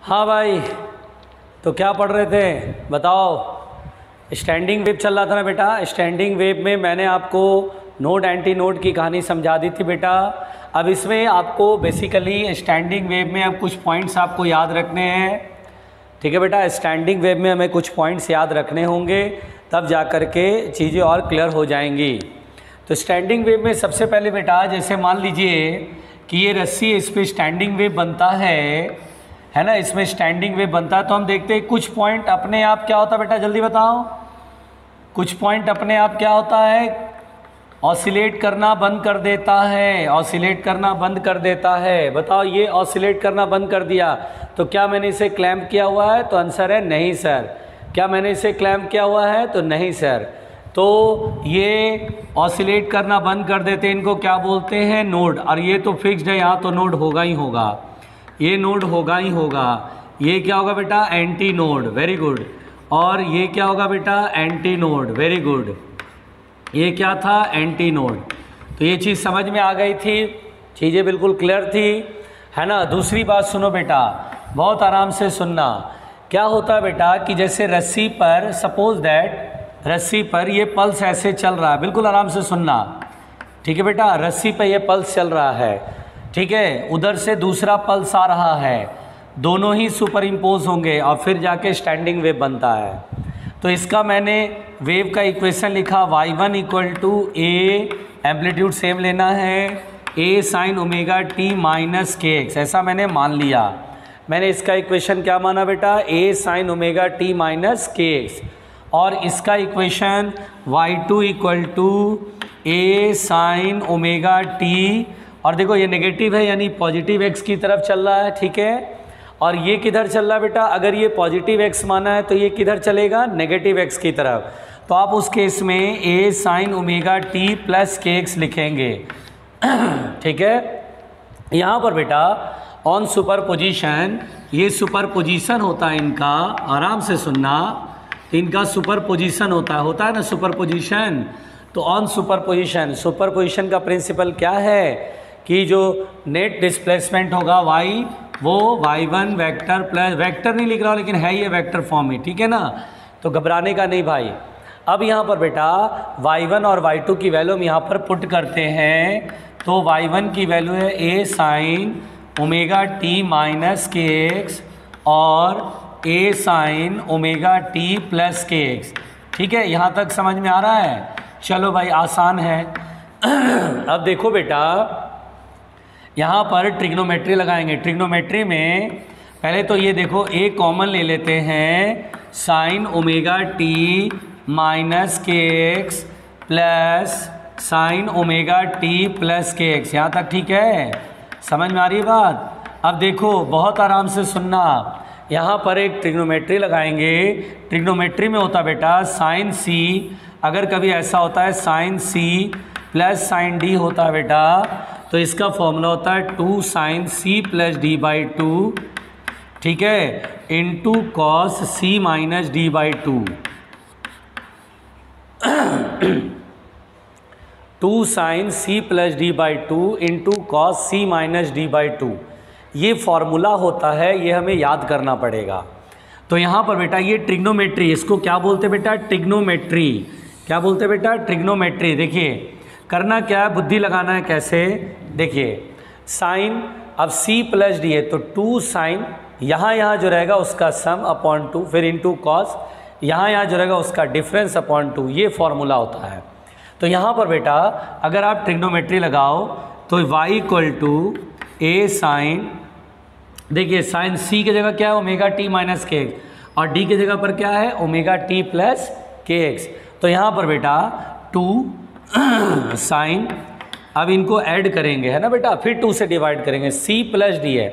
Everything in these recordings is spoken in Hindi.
हाँ भाई, तो क्या पढ़ रहे थे बताओ। स्टैंडिंग वेव चल रहा था ना बेटा। स्टैंडिंग वेव में मैंने आपको नोड एंटी नोड की कहानी समझा दी थी बेटा। अब इसमें आपको बेसिकली स्टैंडिंग वेव में अब कुछ पॉइंट्स आपको याद रखने हैं। ठीक है बेटा, स्टैंडिंग वेव में हमें कुछ पॉइंट्स याद रखने होंगे, तब जा कर के चीज़ें और क्लियर हो जाएंगी। तो स्टैंडिंग वेव में सबसे पहले बेटा, जैसे मान लीजिए कि ये रस्सी, इस पर स्टैंडिंग वेव बनता है ना, इसमें स्टैंडिंग वेव बनता है, तो हम देखते हैं कुछ पॉइंट अपने आप क्या होता है बेटा, जल्दी बताओ। कुछ पॉइंट अपने आप क्या होता है, ऑसिलेट करना बंद कर देता है। ऑसिलेट करना बंद कर देता है। बताओ, ये ऑसिलेट करना बंद कर दिया तो क्या मैंने इसे क्लैंप किया हुआ है? तो आंसर है नहीं सर। क्या मैंने इसे क्लैंप किया हुआ है? तो नहीं सर। तो ये ऑसिलेट करना बंद कर देते हैं, इनको क्या बोलते हैं? नोड। और ये तो फिक्स्ड है, यहाँ तो नोड होगा ही होगा, ये नोड होगा ही होगा। ये क्या होगा बेटा? Anti node. Very good. और ये क्या होगा बेटा? Anti node. Very good. ये क्या था? Anti node. तो ये चीज़ समझ में आ गई थी, चीज़ें बिल्कुल क्लियर थी, है ना। दूसरी बात सुनो बेटा, बहुत आराम से सुनना। क्या होता है बेटा कि जैसे रस्सी पर, सपोज दैट रस्सी पर ये पल्स ऐसे चल रहा है, बिल्कुल आराम से सुनना। ठीक है बेटा, रस्सी पर ये पल्स चल रहा है, ठीक है, उधर से दूसरा पल्स आ रहा है, दोनों ही सुपर इम्पोज होंगे और फिर जाके स्टैंडिंग वेव बनता है। तो इसका मैंने वेव का इक्वेशन लिखा, y1 equal to a, amplitude same लेना है, a sine omega t minus k x, ऐसा मैंने मान लिया। मैंने इसका इक्वेशन क्या माना बेटा? a sine omega t minus k x. और इसका equation y2 equal to a sine omega t, और देखो ये नेगेटिव है यानी पॉजिटिव x की तरफ चल रहा है, ठीक है। और ये किधर चल रहा है बेटा? अगर ये पॉजिटिव x माना है तो ये किधर चलेगा? नेगेटिव x की तरफ। तो आप उस केस में a sine omega t plus k x लिखेंगे, ठीक है। यहाँ पर बेटा ऑन सुपर पोजिशन, ये सुपर पोजिशन होता है इनका, आराम से सुनना, इनका सुपर पोजिशन होता है ना, सुपर पोजिशन। तो ऑन सुपर पोजिशन का प्रिंसिपल क्या है कि जो नेट डिस्प्लेसमेंट होगा y, वो y1 वेक्टर प्लस, वेक्टर नहीं लिख रहा हूँ लेकिन है ये वेक्टर फॉर्म में, ठीक है ना, तो घबराने का नहीं भाई। अब यहाँ पर बेटा y1 और y2 की वैल्यू हम यहाँ पर पुट करते हैं। तो y1 की वैल्यू है a sine omega t minus k x और a sine omega t plus k x, ठीक है। यहाँ तक समझ में आ रहा है? चलो भाई, आसान है। अब देखो बेटा, यहाँ पर ट्रिग्नोमेट्री लगाएंगे। ट्रिग्नोमेट्री में पहले तो ये देखो, a कॉमन ले लेते हैं, sign omega t minus k x plus sign omega t plus k x. यहाँ तक ठीक है? समझ में आ रही है बात? अब देखो, बहुत आराम से सुनना, यहाँ पर एक ट्रिग्नोमेट्री लगाएंगे। ट्रिग्नोमेट्री में होता बेटा साइन सी, अगर कभी ऐसा होता है sine c plus sine d होता है बेटा, तो इसका फॉर्मूला होता है 2 sine c plus d by 2, ठीक है, into cos c minus d by 2। 2 sine c plus d by 2 into cos c minus d by 2, ये फॉर्मूला होता है, ये हमें याद करना पड़ेगा। तो यहाँ पर बेटा ये ट्रिग्नोमेट्री, इसको क्या बोलते बेटा? ट्रिग्नोमेट्री। क्या बोलते बेटा? ट्रिग्नोमेट्री। देखिए करना क्या है, बुद्धि लगाना है। कैसे? देखिए, साइन, अब c प्लस डी है तो 2 साइन, यहाँ जो रहेगा उसका सम अपॉन 2, फिर इंटू कॉस, यहाँ जो रहेगा उसका डिफरेंस अपॉन 2, ये फॉर्मूला होता है। तो यहाँ पर बेटा अगर आप ट्रिग्नोमेट्री लगाओ तो y equal to a sine, देखिए साइन c की जगह क्या है? Omega t minus k x, और d की जगह पर क्या है? Omega t plus k x. तो यहाँ पर बेटा 2 साइन, अब इनको ऐड करेंगे, है ना बेटा, फिर 2 से डिवाइड करेंगे, c प्लस डी है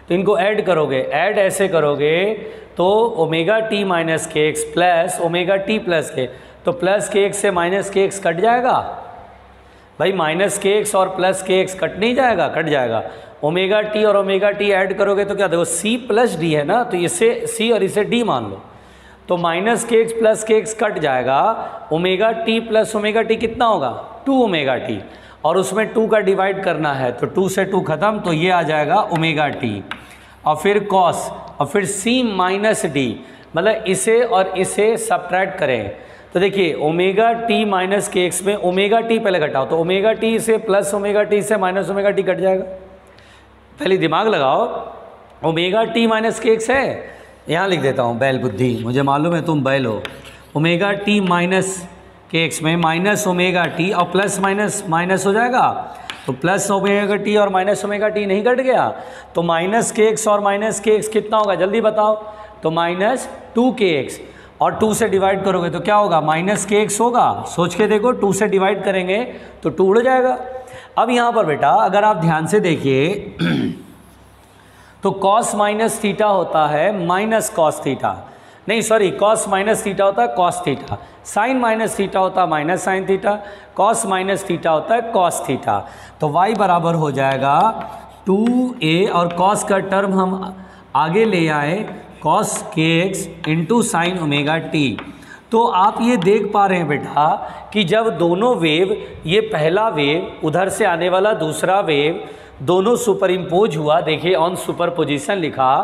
तो इनको ऐड करोगे, ऐड ऐसे करोगे तो omega t minus k x plus omega t plus के, तो प्लस के एक्स से माइनस के एक्स कट जाएगा भाई, माइनस के एक्स और प्लस के एक्स कट नहीं जाएगा? कट जाएगा। ओमेगा टी और ओमेगा टी ऐड करोगे तो क्या देखो, c प्लस डी है ना, तो इसे c और इसे d मान लो, तो minus k x plus k x cut जाएगा, omega t plus omega T कितना होगा? 2 ओमेगा टी, और उसमें 2 का डिवाइड करना है तो 2 से 2 खत्म, तो ये आ जाएगा ओमेगा टी। और फिर कॉस और फिर सी माइनस डी, मतलब इसे और इसे सब्ट्रैक्ट करें तो देखिए omega t minus k x में ओमेगा टी पहले घटाओ तो ओमेगा टी से प्लस ओमेगा टी से माइनस ओमेगा टी कट जाएगा। पहले दिमाग लगाओ, omega t minus k x है, यहाँ लिख देता हूँ बैल बुद्धि, मुझे मालूम है तुम बैल हो। Omega t minus k x में माइनस ओमेगा टी और प्लस माइनस माइनस हो जाएगा, तो प्लस ओमेगा टी और माइनस ओमेगा टी नहीं कट गया, तो माइनस के एक्स और माइनस के एक्स कितना होगा जल्दी बताओ, तो माइनस 2kx और 2 से डिवाइड करोगे तो क्या होगा माइनस के एक्स होगा, सोच के देखो 2 से डिवाइड करेंगे तो 2 उड़ जाएगा। अब यहाँ पर बेटा अगर आप ध्यान से देखिए तो कॉस माइनस थीटा होता है माइनस कॉस थीटा, नहीं सॉरी कॉस माइनस थीटा होता है cos theta, sine minus theta होता है minus sine theta, cos minus theta होता है कॉस थीटा। तो y बराबर हो जाएगा 2a और कॉस का टर्म हम आगे ले आए cos k x into sine omega T. तो आप ये देख पा रहे हैं बेटा कि जब दोनों वेव, ये पहला वेव उधर से आने वाला दूसरा वेव दोनों सुपर इम्पोज हुआ, देखिए ऑन सुपरपोजिशन लिखा,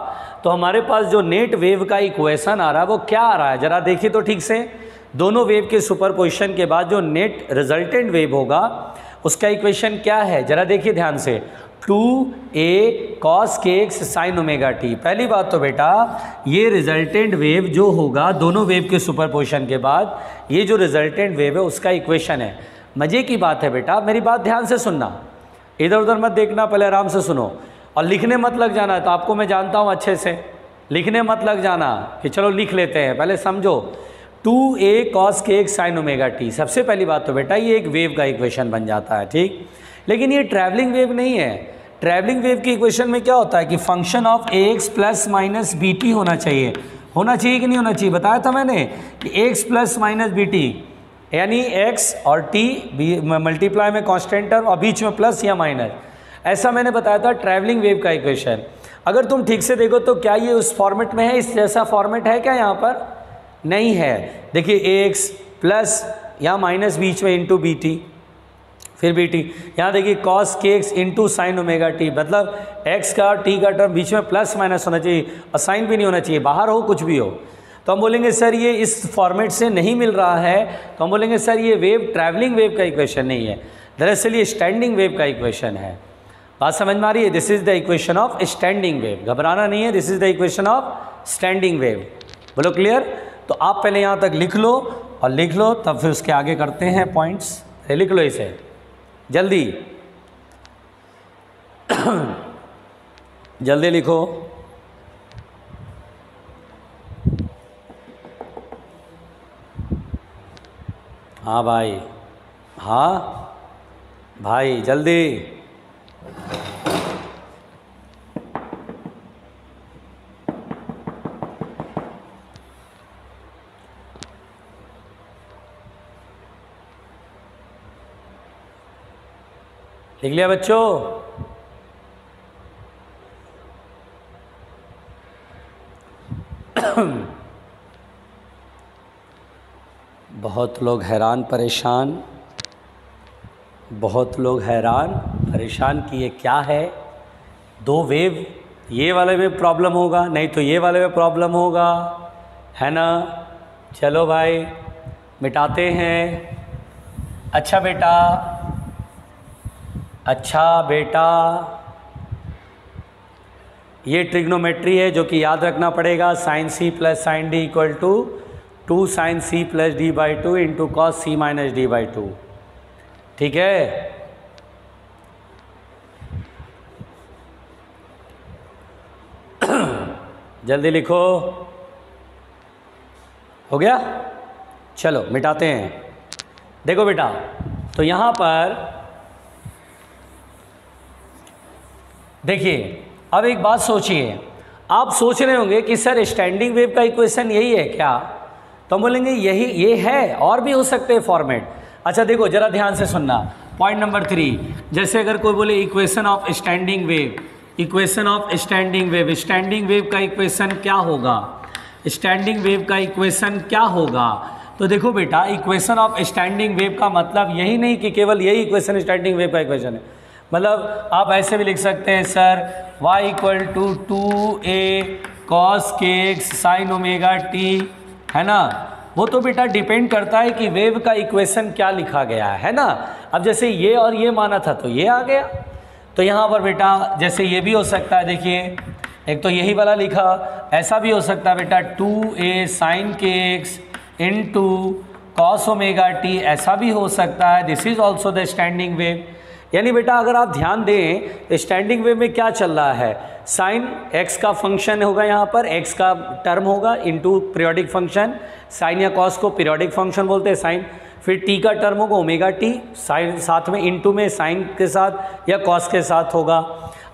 तो हमारे पास जो नेट वेव का इक्वेशन आ रहा है वो क्या आ रहा है जरा देखिए तो ठीक से। दोनों वेव के सुपरपोजिशन के बाद जो नेट रिजल्टेंट वेव होगा उसका इक्वेशन क्या है जरा देखिए ध्यान से, 2a cos के एक्स साइन ओमेगा टी। पहली बात तो बेटा ये रिजल्टेंट वेव जो होगा दोनों वेव के सुपरपोजिशन के बाद, ये जो रिजल्टेंट वेव है उसका इक्वेशन है। मज़े की बात है बेटा, मेरी बात ध्यान से सुनना, इधर उधर मत देखना, पहले आराम से सुनो और लिखने मत लग जाना। तो आपको मैं जानता हूँ अच्छे से, लिखने मत लग जाना कि चलो लिख लेते हैं, पहले समझो 2a cos के एक्स साइन ओमेगा टी। सबसे पहली बात तो बेटा ये एक वेव का इक्वेशन बन जाता है, ठीक, लेकिन ये ट्रैवलिंग वेव नहीं है। ट्रैवलिंग वेव की इक्वेशन में क्या होता है कि function of ax plus minus b t होना चाहिए, होना चाहिए कि नहीं होना चाहिए, बताया था मैंने कि x plus minus b t, यानी x और t मल्टीप्लाई में कांस्टेंट टर्म और बीच में प्लस या माइनस, ऐसा मैंने बताया था ट्रैवलिंग वेव का इक्वेशन। अगर तुम ठीक से देखो तो क्या ये उस फॉर्मेट में है, इस जैसा फॉर्मेट है क्या यहाँ पर, नहीं है। देखिए ax प्लस या माइनस बीच में इंटू बी टी, फिर बी टी, यहाँ देखिए cos k x into sine omega T, मतलब x का और t का टर्म बीच में प्लस माइनस होना चाहिए और साइन भी नहीं होना चाहिए, बाहर हो कुछ भी हो। तो हम बोलेंगे सर ये इस फॉर्मेट से नहीं मिल रहा है, तो हम बोलेंगे सर ये वेव ट्रैवलिंग वेव का इक्वेशन नहीं है, दरअसल ये स्टैंडिंग वेव का इक्वेशन है। बात समझ में आ रही है, this is the equation of standing wave, घबराना नहीं है, this is the equation of standing wave. बोलो क्लियर। तो आप पहले यहाँ तक लिख लो और लिख लो, तब फिर उसके आगे करते हैं पॉइंट्स। लिख लो इसे जल्दी जल्दी लिखो। हाँ भाई, हाँ भाई जल्दी। लिख लिया बच्चों। बहुत लोग हैरान परेशान, बहुत लोग हैरान परेशान कि ये क्या है, दो वेव, ये वाले में प्रॉब्लम होगा नहीं तो ये वाले में प्रॉब्लम होगा, है ना। चलो भाई मिटाते हैं। अच्छा बेटा, अच्छा बेटा, ये ट्रिग्नोमेट्री है जो कि याद रखना पड़ेगा, sine c plus sine d equal to 2 sine c plus d by 2 into cos c minus d by 2, ठीक है। जल्दी लिखो, हो गया। चलो मिटाते हैं। देखो बेटा, तो यहाँ पर देखिए, अब एक बात सोचिए, आप सोच रहे होंगे कि सर स्टैंडिंग वेव का इक्वेशन यही है क्या, तो हम बोलेंगे यही ये है, और भी हो सकते हैं फॉर्मेट। अच्छा देखो जरा ध्यान से सुनना, पॉइंट नंबर 3, जैसे अगर कोई बोले equation of standing wave, equation of standing wave, standing wave का इक्वेशन क्या होगा, स्टैंडिंग वेव का इक्वेशन क्या होगा। तो देखो बेटा, इक्वेशन ऑफ स्टैंडिंग वेव का मतलब यही नहीं कि केवल यही इक्वेशन स्टैंडिंग वेव का इक्वेशन है, मतलब आप ऐसे भी लिख सकते हैं sir y equal to 2a cos k x sine omega t, है ना। वो तो बेटा डिपेंड करता है कि वेव का इक्वेशन क्या लिखा गया है ना। अब जैसे ये और ये माना था तो ये आ गया, तो यहाँ पर बेटा जैसे ये भी हो सकता है, देखिए एक तो यही वाला लिखा, ऐसा भी हो सकता है बेटा 2a sine k x into cos omega t, ऐसा भी हो सकता है। This is also the standing wave. यानी बेटा अगर आप ध्यान दें स्टैंडिंग वेव में क्या चल रहा है, साइन एक्स का फंक्शन होगा, यहाँ पर एक्स का टर्म होगा इंटू पीरियोडिक फंक्शन, साइन या कॉस को पीरियोडिक फंक्शन बोलते हैं साइन, फिर टी का टर्म होगा ओमेगा टी, साइन साथ में इंटू में साइन के साथ या कॉस के साथ होगा।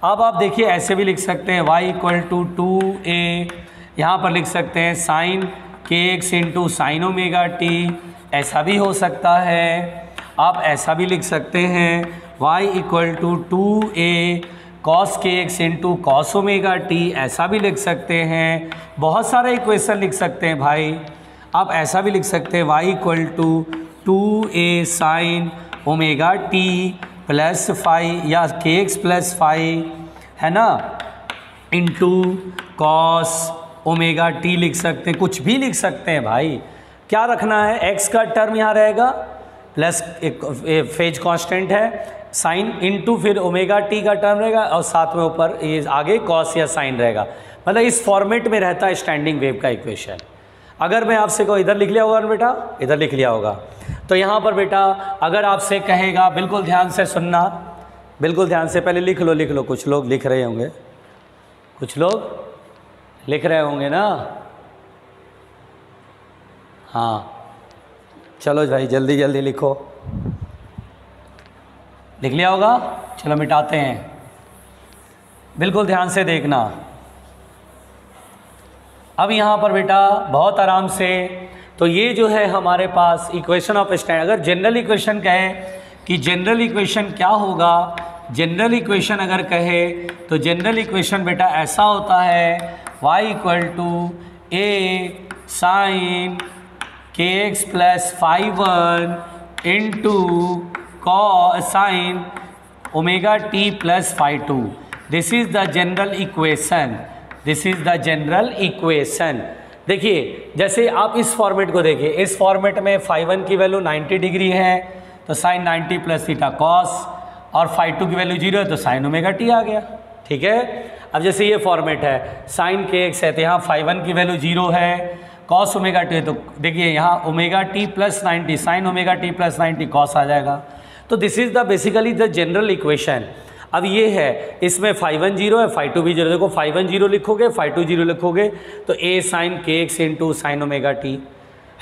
अब आप देखिए ऐसे भी लिख सकते हैं y इक्वल टू 2a, यहाँ पर लिख सकते हैं sign k x into sine omega t, ऐसा भी हो सकता है। आप ऐसा भी लिख सकते हैं y equal to 2a cos k x into cos omega t, ऐसा भी लिख सकते हैं। बहुत सारे इक्वेशन लिख सकते हैं भाई। आप ऐसा भी लिख सकते हैं y equal to 2a sine omega t plus phi या के एक्स प्लस फाई, है ना, इंटू कॉस ओमेगा टी लिख सकते हैं, कुछ भी लिख सकते हैं भाई। क्या रखना है, x का टर्म यहाँ रहेगा प्लस एक फेज कांस्टेंट है साइन इंटू फिर ओमेगा टी का टर्म रहेगा और साथ में ऊपर ये आगे कॉस या साइन रहेगा। मतलब इस फॉर्मेट में रहता है स्टैंडिंग वेव का इक्वेशन। अगर मैं आपसे को इधर लिख लिया होगा ना बेटा, इधर लिख लिया होगा, तो यहाँ पर बेटा अगर आपसे कहेगा, बिल्कुल ध्यान से सुनना, बिल्कुल ध्यान से, पहले लिख लो, कुछ लोग लिख रहे होंगे, कुछ लोग लिख रहे होंगे ना, हाँ चलो भाई जल्दी जल्दी लिखो, लिख लिया होगा, चलो मिटाते हैं, बिल्कुल ध्यान से देखना। अब यहाँ पर बेटा बहुत आराम से, तो ये जो है हमारे पास इक्वेशन ऑफ स्टैंड, अगर जनरल इक्वेशन कहे कि जनरल इक्वेशन क्या होगा, जनरल इक्वेशन अगर कहे तो जनरल इक्वेशन बेटा ऐसा होता है y equal to a sine k x plus phi one into cos sine omega t plus phi two. This is the general equation, this is the general equation. देखिए जैसे आप इस फॉर्मेट को देखिए, इस फॉर्मेट में फाई वन की वैल्यू 90 डिग्री है तो साइन 90 प्लस थीटा कॉस, और फाई टू की वैल्यू 0 है तो साइन ओमेगा टी आ गया, ठीक है। अब जैसे ये फॉर्मेट है, साइन के एक्स है तो यहाँ फाई वन की वैल्यू 0 है, कॉस ओमेगा टी है तो देखिए यहाँ omega t plus 90 sine omega t plus 90 cos आ जाएगा। तो this is the basically the general equation. अब ये है, इसमें फाई वन 0 है, फाई टू भी 0, देखो फाई वन 0 लिखोगे, फाई टू 0 लिखोगे तो a sine k x into sine omega t,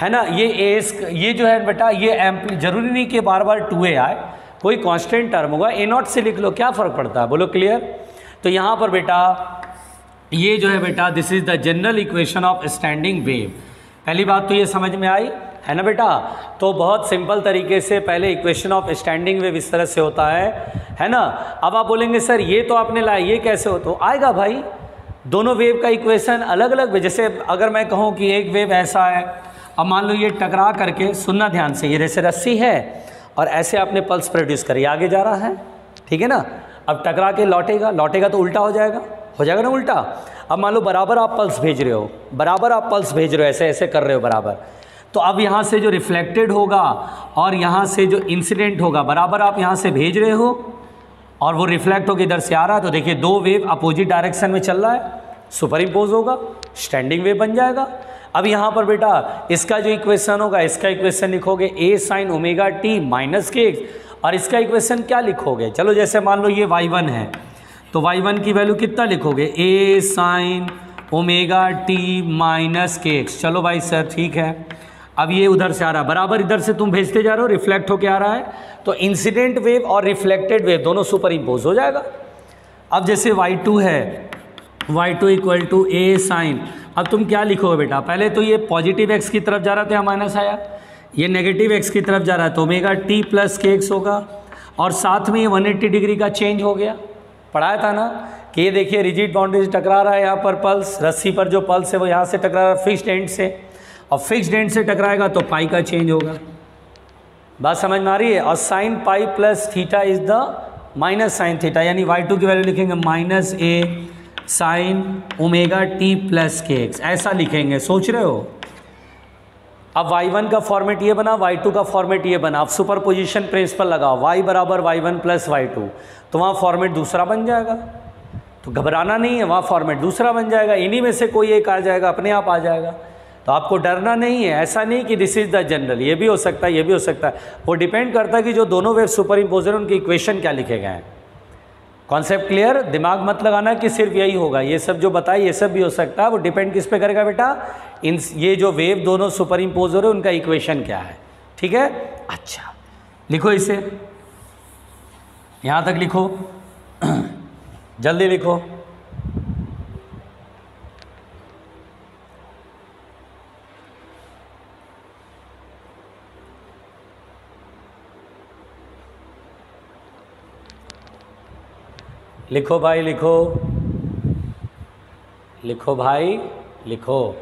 है ना। ये जो है बेटा ये जरूरी नहीं कि बार बार 2a आए, कोई कांस्टेंट टर्म होगा, a नॉट से लिख लो, क्या फ़र्क पड़ता है, बोलो क्लियर। तो यहाँ पर बेटा ये जो है बेटा this is the general equation of standing wave. पहली बात तो ये समझ में आई, है ना बेटा। तो बहुत सिंपल तरीके से पहले इक्वेशन ऑफ स्टैंडिंग वेव इस तरह से होता है ना। अब आप बोलेंगे सर ये तो आपने लाया, ये कैसे हो, तो आएगा भाई, दोनों वेव का इक्वेशन अलग अलग। जैसे अगर मैं कहूँ कि एक वेव ऐसा है, अब मान लो ये टकरा करके, सुनना ध्यान से, ये जैसे रस्सी है और ऐसे आपने पल्स प्रोड्यूस करी, आगे जा रहा है, ठीक है ना। अब टकरा के लौटेगा तो उल्टा हो जाएगा ना उल्टा। अब मान लो बराबर आप पल्स भेज रहे हो, बराबर आप पल्स भेज रहे हो, ऐसे ऐसे कर रहे हो बराबर, तो अब यहाँ से जो रिफ्लेक्टेड होगा और यहाँ से जो इंसिडेंट होगा, बराबर आप यहाँ से भेज रहे हो और वो रिफ्लेक्ट होकर इधर से आ रहा है, तो देखिए दो वेव अपोजिट डायरेक्शन में चल रहा है, सुपर इम्पोज होगा, स्टैंडिंग वेव बन जाएगा। अब यहाँ पर बेटा इसका जो इक्वेशन होगा, इसका इक्वेशन लिखोगे a sine omega t minus k x, और इसका इक्वेशन क्या लिखोगे, चलो जैसे मान लो ये y1 है तो y1 की वैल्यू कितना लिखोगे, a sine omega t minus k x. चलो भाई सर ठीक है, अब ये उधर से आ रहा है, बराबर इधर से तुम भेजते जा रहे हो, रिफ्लेक्ट होके आ रहा है, तो इंसिडेंट वेव और रिफ्लेक्टेड वेव दोनों सुपर इम्पोज हो जाएगा। अब जैसे y2 है, y2 equal to a sign, अब तुम क्या लिखोगे बेटा, पहले तो ये पॉजिटिव x की तरफ जा रहा था, यहाँ माइनस आया, ये नेगेटिव x की तरफ जा रहा है तो omega t plus k x होगा, और साथ में ये 180 डिग्री का चेंज हो गया। पढ़ाया था ना कि ये देखिए रिजिड बाउंड्री से टकरा रहा है, यहाँ पर पल्स, रस्सी पर जो पल्स है वो यहाँ से टकरा रहा है फिक्स्ड एंड से, और फिक्स्ड एंड से टकराएगा तो पाई का चेंज होगा। बात समझ में आ रही है। और sine pi plus theta is the minus sine theta, यानी y2 की वैल्यू लिखेंगे माइनस ए sign omega t plus k x, ऐसा लिखेंगे। सोच रहे हो? अब y1 का फॉर्मेट ये बना, y2 का फॉर्मेट ये बना। अब सुपर पोजिशन प्रिंसिपल लगाओ, y बराबर y1 प्लस y2, तो वहाँ फॉर्मेट दूसरा बन जाएगा। तो घबराना नहीं है, वहाँ फॉर्मेट दूसरा बन जाएगा, इन्हीं में से कोई एक आ जाएगा, अपने आप आ जाएगा। तो आपको डरना नहीं है, ऐसा नहीं कि दिस इज़ द जनरल, ये भी हो सकता है, ये भी हो सकता है। वो डिपेंड करता है कि जो दोनों वेव सुपर इम्पोजर हैं उनकी इक्वेशन क्या लिखे गए हैं। Concept clear? दिमाग मत लगाना कि सिर्फ यही होगा, ये सब जो बताए ये सब भी हो सकता है। वो डिपेंड किस पे करेगा बेटा? इन ये जो वेव दोनों सुपर इम्पोजर है उनका इक्वेशन क्या है। ठीक है, अच्छा लिखो इसे, यहाँ तक लिखो, जल्दी लिखो। लिखो भाई लिखो, लिखो भाई लिखो।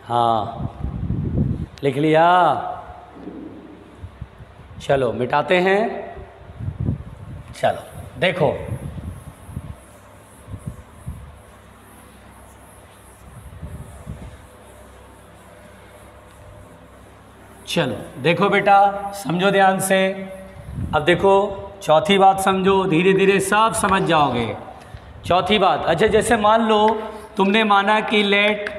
हाँ लिख लिया? चलो मिटाते हैं। चलो देखो, चलो देखो बेटा, समझो ध्यान से। अब देखो चौथी बात समझो, धीरे धीरे सब समझ जाओगे। चौथी बात, अच्छा जैसे मान लो तुमने माना कि let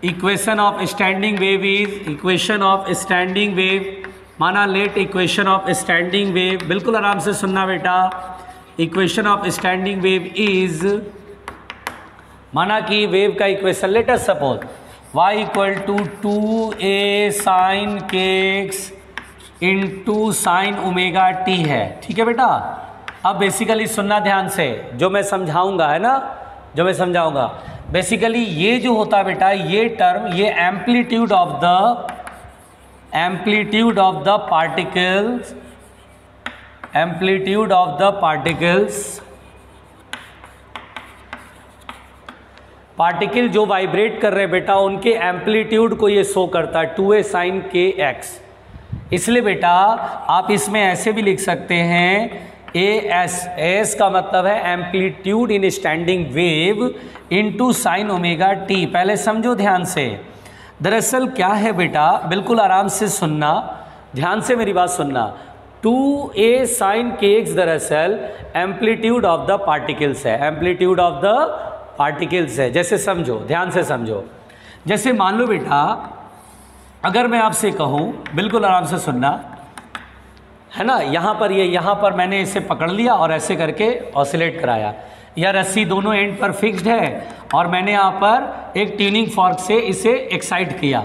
equation of standing wave is, equation of standing wave माना, let equation of standing wave, बिल्कुल आराम से सुनना बेटा, equation of standing wave is, माना कि वेव का equation let us suppose y equal to 2a sine k x into sine omega t है। ठीक है बेटा, अब बेसिकली सुनना ध्यान से, जो मैं समझाऊंगा है ना, जो मैं समझाऊंगा, बेसिकली ये जो होता है बेटा, ये टर्म, ये amplitude of the particles, amplitude of the particle जो वाइब्रेट कर रहे हैं बेटा, उनके एम्पलीट्यूड को ये शो करता है 2a साइन के एक्स। इसलिए बेटा आप इसमें ऐसे भी लिख सकते हैं एस का मतलब है एम्पलीट्यूड इन standing wave into sine omega T. पहले समझो ध्यान से, दरअसल क्या है बेटा, बिल्कुल आराम से सुनना, ध्यान से मेरी बात सुनना। 2a साइन के एक्स दरअसल एम्पलीट्यूड ऑफ द पार्टिकल्स है, एम्पलीट्यूड ऑफ द पार्टिकल्स है। जैसे समझो, ध्यान से समझो, जैसे मान लो बेटा, अगर मैं आपसे कहूँ, बिल्कुल आराम से सुनना है ना, यहाँ पर ये, यहाँ पर मैंने इसे पकड़ लिया और ऐसे करके ऑसिलेट कराया, या रस्सी दोनों एंड पर फिक्स्ड है और मैंने यहाँ पर एक ट्यूनिंग फॉर्क से इसे एक्साइट किया।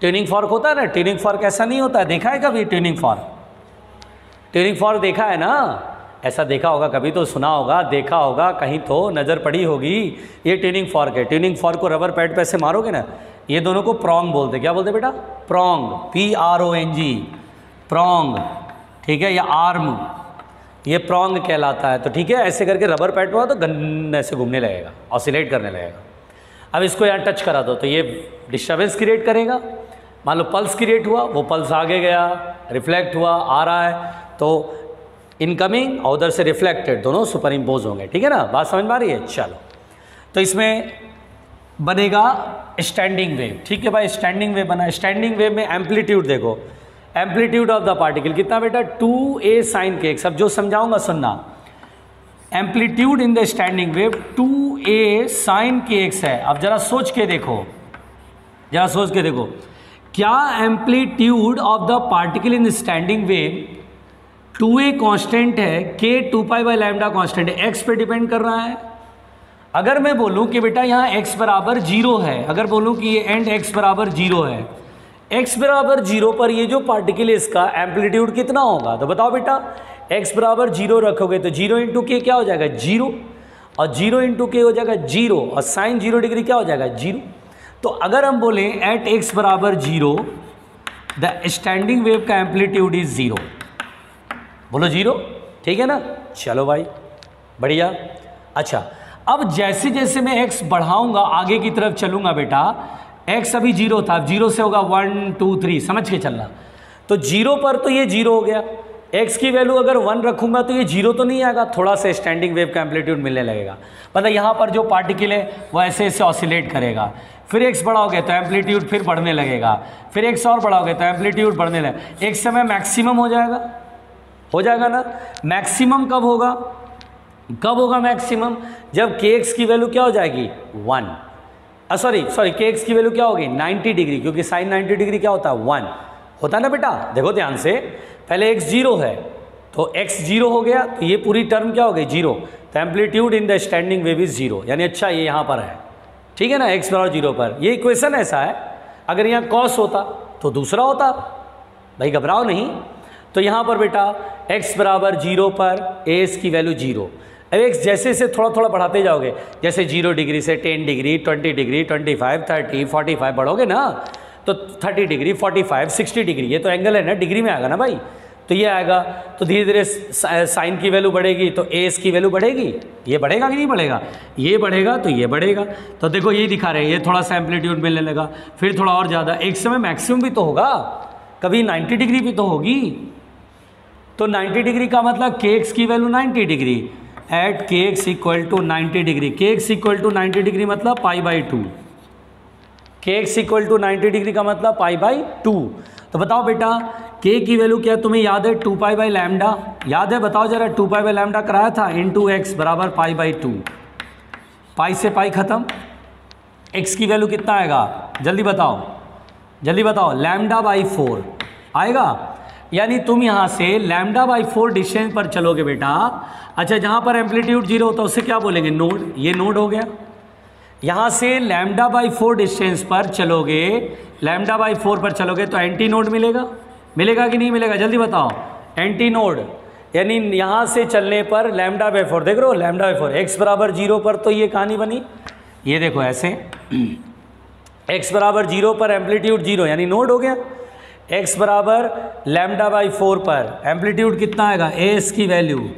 ट्यूनिंग फॉर्क होता है ना, ट्यूनिंग फॉर्क ऐसा नहीं होता है, देखा है कभी ट्यूनिंग फॉर्क? ट्यूनिंग फॉर्क देखा है ना, ऐसा देखा होगा कभी तो, सुना होगा, देखा होगा, कहीं तो नज़र पड़ी होगी। ये ट्यूनिंग फॉर्क है, ट्यूनिंग फॉर्क को रबर पैड पे ऐसे मारोगे ना, ये दोनों को प्रॉन्ग बोलते। क्या बोलते बेटा? प्रॉन्ग, PRONG, प्रॉन्ग, ठीक है, या आर्म, ये प्रॉन्ग कहलाता है। तो ठीक है, ऐसे करके रबर पैड पे तो गन ऐसे घूमने लगेगा, ऑसिलेट करने लगेगा। अब इसको यहाँ टच करा दो तो ये डिस्टर्बेंस क्रिएट करेगा। मान लो पल्स क्रिएट हुआ, वो पल्स आगे गया, रिफ्लेक्ट हुआ, आ रहा है, तो इनकमिंग और उधर से रिफ्लेक्टेड दोनों सुपर इम्पोज होंगे। ठीक है ना, बात समझ में आ रही है? चलो, तो इसमें बनेगा स्टैंडिंग वेव। ठीक है भाई, स्टैंडिंग वेव बना। स्टैंडिंग वेव में एम्पलीट्यूड देखो, एम्पलीट्यूड ऑफ द पार्टिकल कितना बेटा? 2a sine k x. अब जो समझाऊंगा सुनना, amplitude in the standing wave 2a sine k x है। अब जरा सोच के देखो, जरा सोच के देखो, क्या amplitude of the particle in standing wave 2a constant है, k 2π/λ कांस्टेंट है, x पे डिपेंड कर रहा है। अगर मैं बोलूं कि बेटा यहाँ x बराबर 0 है, अगर बोलूं कि ये एंड x बराबर 0 है, x बराबर 0 पर ये जो पार्टिकल है इसका एम्पलीट्यूड कितना होगा? तो बताओ बेटा, x बराबर 0 रखोगे तो 0 इंटू के क्या हो जाएगा? 0, और 0 इंटू के हो जाएगा 0, और साइन 0 डिग्री क्या हो जाएगा? 0। तो अगर हम बोलें एट x बराबर 0 द स्टैंडिंग वेव का एम्पलीट्यूड इज 0, बोलो 0, ठीक है ना? चलो भाई बढ़िया। अच्छा, अब जैसे जैसे मैं x बढ़ाऊंगा, आगे की तरफ चलूंगा बेटा, x अभी 0 था, अब 0 से होगा 1 2 3, समझ के चलना। तो 0 पर तो ये 0 हो गया, x की वैल्यू अगर 1 रखूंगा तो ये 0 तो नहीं आएगा, थोड़ा सा स्टैंडिंग वेव का एम्पलीट्यूड मिलने लगेगा। मतलब यहाँ पर जो पार्टिकल है वो ऐसे ऐसे ऑसिलेट करेगा। फिर x बढ़ाओगे तो एम्पलीट्यूड फिर बढ़ने लगेगा, फिर x और बढ़ाओगे तो एम्पलीट्यूड बढ़ने लगेगा। एक समय मैक्सिमम हो जाएगा ना। मैक्सिमम कब होगा मैक्सिमम? जब kx की वैल्यू क्या हो जाएगी 1, सॉरी kx की वैल्यू क्या होगी 90 डिग्री, क्योंकि साइन 90 डिग्री क्या होता है 1 होता है ना बेटा। देखो ध्यान से, पहले x 0 है तो x 0 हो गया, तो ये पूरी टर्म क्या हो गई 0, तो amplitude in the standing wave is 0, यानी अच्छा ये यहाँ पर है, ठीक है ना, x बराबर 0 पर। ये इक्वेशन ऐसा है, अगर यहाँ कॉस होता तो दूसरा होता, भाई घबराओ नहीं। तो यहाँ पर बेटा x बराबर 0 पर as की वैल्यू 0। अब x जैसे जैसे थोड़ा थोड़ा बढ़ाते जाओगे, जैसे 0 डिग्री से 10 डिग्री 20 डिग्री 25 30 45 बढ़ोगे ना, तो 30 डिग्री 45 60 डिग्री, ये तो एंगल है ना, डिग्री में आएगा ना भाई, तो ये आएगा। तो धीरे धीरे साइन की वैल्यू बढ़ेगी तो एस की वैल्यू बढ़ेगी, ये बढ़ेगा कि नहीं बढ़ेगा, ये बढ़ेगा तो ये बढ़ेगा। तो देखो ये दिखा रहे हैं, ये थोड़ा सा एम्पलीट्यूड मिलने लगा, फिर थोड़ा और ज़्यादा, एक समय मैक्सिमम भी तो होगा, कभी 90 डिग्री भी तो होगी। तो 90 डिग्री का मतलब kx की value 90 degree, at kx equal to 90 degree, kx equal to 90 degree मतलब π/2, kx इक्वल टू 90 डिग्री का मतलब π/2। तो बताओ बेटा k की वैल्यू क्या तुम्हें याद है, 2π/λ याद है, बताओ जरा, 2π/λ कराया था, इंटू एक्स बराबर π/2, पाई से पाई खत्म, x की वैल्यू कितना आएगा जल्दी बताओ λ/4 आएगा। यानी तुम यहाँ से λ/4 डिस्टेंस पर चलोगे बेटा। अच्छा, जहाँ पर एम्पलीट्यूड 0 होता है उसे क्या बोलेंगे, नोड, ये नोड हो गया। यहाँ से λ/4 डिस्टेंस पर चलोगे, λ/4 पर चलोगे तो एंटी नोड मिलेगा कि नहीं मिलेगा, जल्दी बताओ। एंटी नोड यानी यहाँ से चलने पर λ/4, देख रहे हो λ/4, x बराबर 0 पर तो ये कहानी बनी, ये देखो ऐसे x बराबर 0 पर एम्पलीट्यूड 0 यानी नोड हो गया। x बराबर λ/4 पर एम्पलीट्यूड कितना आएगा, एस की वैल्यू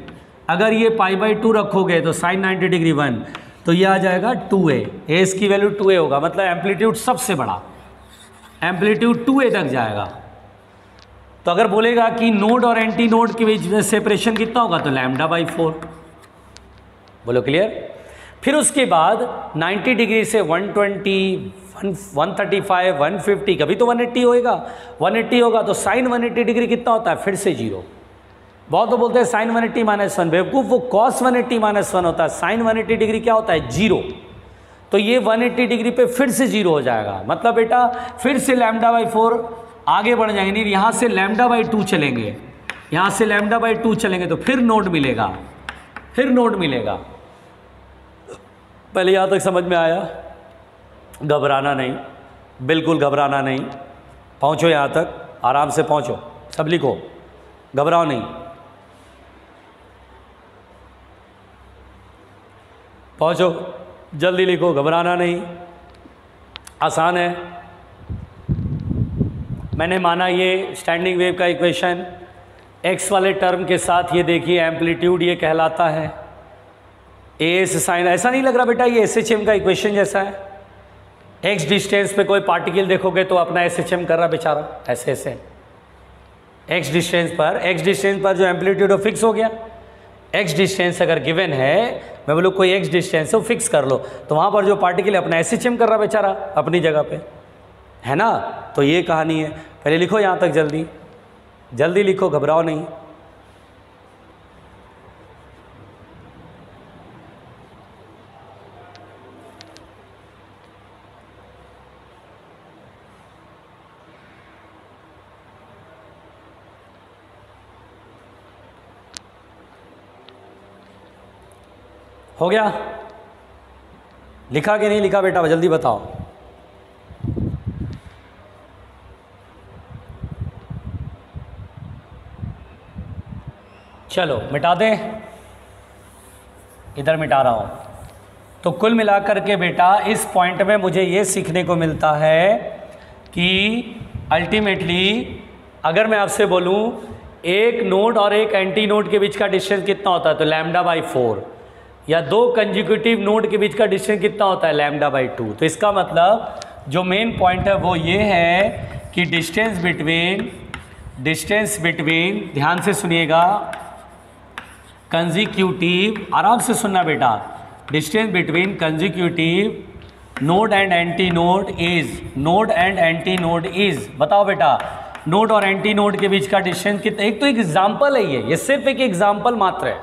अगर ये π/2 रखोगे तो साइन 90 डिग्री 1, तो ये आ जाएगा 2a, एस की वैल्यू 2a होगा, मतलब एम्पलीट्यूड सबसे बड़ा, एम्पलीट्यूड 2a तक जाएगा। तो अगर बोलेगा कि नोड और एंटी नोड के बीच में सेपरेशन कितना होगा, तो λ/4, बोलो क्लियर। फिर उसके बाद 90 डिग्री से 120 135 150, कभी तो 180 होएगा, 180 होगा तो साइन 180 डिग्री कितना होता है, फिर से 0। बहुत तो बोलते हैं साइन 180 -1, बेवकूफ़, वो कॉस 180 -1 होता है, साइन 180 डिग्री क्या होता है 0। तो ये 180 डिग्री पे फिर से 0 हो जाएगा, मतलब बेटा फिर से λ/4 आगे बढ़ जाएंगे, नहीं यहाँ से λ/2 चलेंगे, यहाँ से λ/2 चलेंगे तो फिर नोड मिलेगा, पहले यहाँ तक समझ में आया। घबराना नहीं, बिल्कुल घबराना नहीं, पहुँचो यहाँ तक, आराम से पहुँचो, सब लिखो, घबराओ नहीं, पहुँचो जल्दी लिखो, घबराना नहीं, आसान है। मैंने माना ये स्टैंडिंग वेव का इक्वेशन x वाले टर्म के साथ, ये देखिए एम्पलीट्यूड ये कहलाता है एस साइन, ऐसा नहीं लग रहा बेटा ये SHM का इक्वेशन जैसा है। x डिस्टेंस पे कोई पार्टिकल देखोगे तो अपना SHM कर रहा बेचारा, ऐसे ऐसे x डिस्टेंस पर जो एम्पलीट्यूड फिक्स हो गया। x डिस्टेंस अगर गिवन है, मैं बोलूँ कोई x डिस्टेंस है वो फिक्स कर लो, तो वहाँ पर जो पार्टिकल अपना SHM कर रहा बेचारा अपनी जगह पे, है ना। तो ये कहानी है, पहले लिखो यहाँ तक, जल्दी लिखो, घबराओ नहीं। हो गया, लिखा कि नहीं लिखा बेटा, जल्दी बताओ। चलो मिटा दें, इधर मिटा रहा हूँ। तो कुल मिलाकर के बेटा इस पॉइंट में मुझे ये सीखने को मिलता है कि अल्टीमेटली अगर मैं आपसे बोलूँ एक नोड और एक एंटी नोड के बीच का डिस्टेंस कितना होता है, तो λ/4, या दो कंजिक्यूटिव नोड के बीच का डिस्टेंस कितना होता है, लैम्डा बाई 2। तो इसका मतलब जो मेन पॉइंट है वो ये है कि डिस्टेंस बिटवीन ध्यान से सुनिएगा, कंजिक्यूटिव, आराम से सुनना बेटा, distance between consecutive node and anti node is, बताओ बेटा, नोड और एंटी नोड के बीच का डिस्टेंस कितना। एक तो एक एग्जाम्पल है ये सिर्फ एक एग्जाम्पल मात्र है।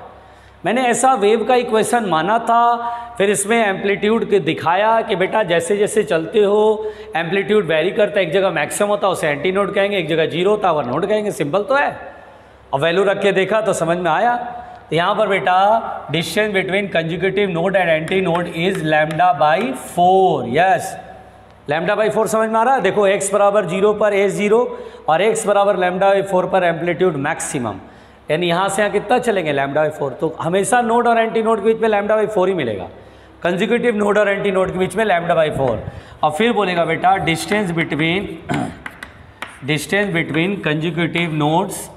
मैंने ऐसा वेव का इक्वेशन माना था, फिर इसमें एम्पलीट्यूड दिखाया कि बेटा जैसे जैसे चलते हो एम्पलीट्यूड वेरी करता है, एक जगह मैक्सिमम होता है उसे एंटी नोड कहेंगे, एक जगह जीरो होता है वह नोड कहेंगे, सिंपल तो है। और वैल्यू रख के देखा तो समझ में आया। तो यहाँ पर बेटा distance between consecutive node and anti node is lambda by 4। Yes, lambda by 4 समझ में आ रहा है। देखो x बराबर 0 पर एज 0 और x बराबर लैम्डा बाई 4 पर एम्पलीट्यूड मैक्सिमम, यानी यहाँ से यहाँ कितना चलेंगे, लैम्डा बाई 4। तो हमेशा नोड और एंटी नोड के बीच में लैम्डा बाई 4 ही मिलेगा, कंजिक्यूटिव नोड और एंटी नोड के बीच में लैम्डा बाई 4। और फिर बोलेगा बेटा डिस्टेंस बिटवीन कंजिक्यूटिव नोड्स,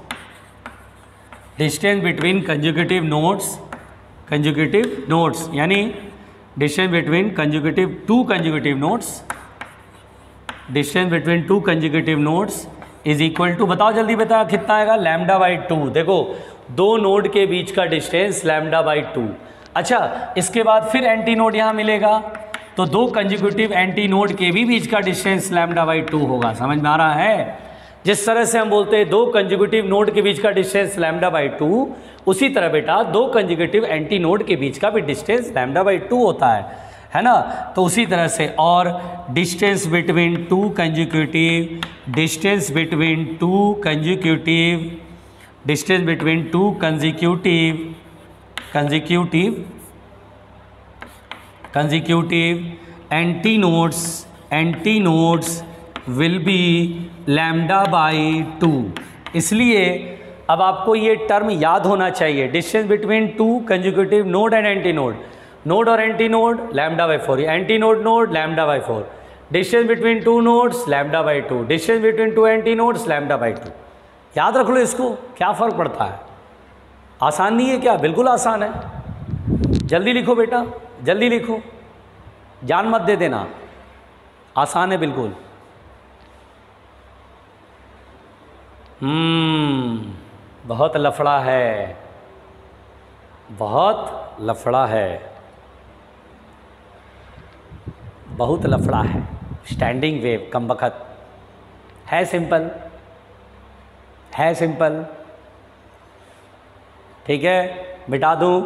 यानी distance between two consecutive nodes is equal to, बताओ जल्दी बता कितना आएगा, लैम्डा बाई 2। देखो दो नोड के बीच का डिस्टेंस लैम्डा बाई 2। अच्छा, इसके बाद फिर एंटी नोड यहाँ मिलेगा, तो दो कंजिक्यूटिव एंटी नोड के भी बीच का डिस्टेंस लैम्डा बाई 2 होगा। समझ में आ रहा है? जिस तरह से हम बोलते हैं दो कंजिक्यूटिव नोड के बीच का डिस्टेंस लैम्डा बाई 2, उसी तरह बेटा दो कंजिक्यूटिव एंटी नोड के बीच का भी डिस्टेंस लैम्डा बाई 2 होता है ना। तो उसी तरह से, और distance between two consecutive antinodes will be lambda by 2। इसलिए अब आपको ये टर्म याद होना चाहिए, distance between two consecutive node and antinode, node और antinode lambda by 4, antinode lambda by 4, distance between two nodes lambda by 2, distance between two antinodes lambda by 2। याद रख लो इसको, क्या फ़र्क पड़ता है? आसान नहीं है क्या? बिल्कुल आसान है। जल्दी लिखो बेटा, जल्दी लिखो, जान मत दे देना, आसान है बिल्कुल। बहुत लफड़ा है, बहुत लफड़ा है। स्टैंडिंग वेव कम बखत है, सिंपल ठीक है। मिटा दूँ,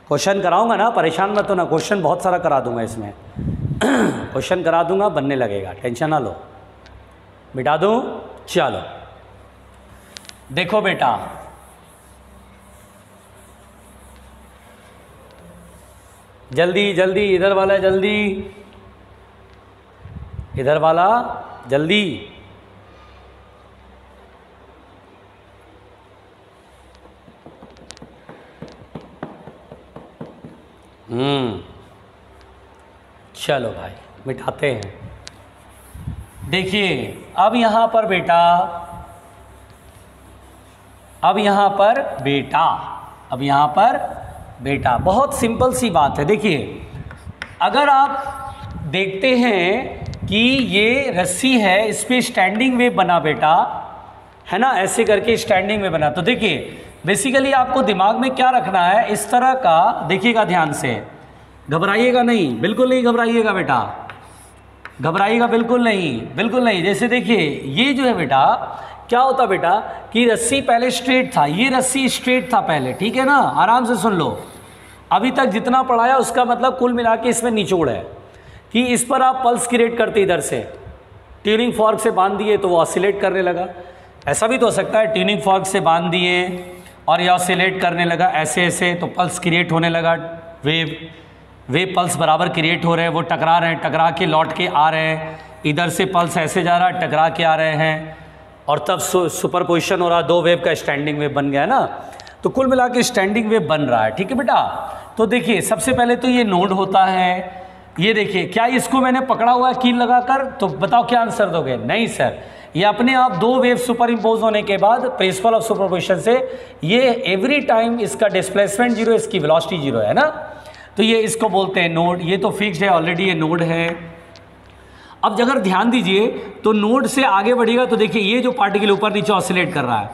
क्वेश्चन कराऊंगा ना, परेशान मत होना, क्वेश्चन बहुत सारा करा दूंगा इसमें क्वेश्चन करा दूंगा, बनने लगेगा, टेंशन ना लो। मिटा दूँ? चलो देखो बेटा, जल्दी इधर वाला जल्दी, चलो भाई मिटाते हैं। देखिए अब यहाँ पर बेटा बहुत सिंपल सी बात है। देखिए अगर आप देखते हैं कि ये रस्सी है, इस पर स्टैंडिंग वेव बना बेटा, है ना, ऐसे करके स्टैंडिंग वेव बना। तो देखिए बेसिकली आपको दिमाग में क्या रखना है, इस तरह का, देखिएगा ध्यान से, घबराइएगा नहीं, बिल्कुल नहीं घबराइएगा बेटा, घबराइएगा बिल्कुल नहीं। जैसे देखिए ये जो है बेटा, क्या होता बेटा कि रस्सी पहले स्ट्रेट था, ये रस्सी स्ट्रेट था पहले, ठीक है ना, आराम से सुन लो। अभी तक जितना पढ़ाया उसका मतलब कुल मिला के इसमें निचोड़ है कि इस पर आप पल्स क्रिएट करते, इधर से ट्यूनिंग फॉर्क से बांध दिए तो वो ऑसिलेट करने लगा। ऐसा भी तो हो सकता है, ट्यूनिंग फॉर्क से बांध दिए और ये ऑसिलेट करने लगा ऐसे, तो पल्स क्रिएट होने लगा, वेव पल्स बराबर क्रिएट हो रहे हैं, वो टकरा रहे हैं, टकरा के लौट के आ रहे हैं, इधर से पल्स ऐसे जा रहा है, टकरा के आ रहे हैं, और तब सुपरपोजिशन हो रहा, दो वेव का स्टैंडिंग वेव बन गया ना। तो कुल मिला के स्टैंडिंग वेव बन रहा है, ठीक है बेटा। तो देखिए सबसे पहले तो ये नोड होता है, ये देखिए क्या इसको मैंने पकड़ा हुआ है कील लगाकर, तो बताओ क्या आंसर दोगे? नहीं सर, ये अपने आप दो वेव सुपर इम्पोज होने के बाद प्रिंसिपल ऑफ सुपरपोजिशन से ये एवरी टाइम इसका डिस्प्लेसमेंट जीरो, इसकी वेलोसिटी जीरो है ना, तो ये इसको बोलते हैं नोड। ये तो फिक्स्ड है ऑलरेडी, ये नोड है। अब अगर ध्यान दीजिए तो नोड से आगे बढ़ेगा तो देखिए ये जो पार्टिकल ऊपर नीचे ऑसिलेट कर रहा है,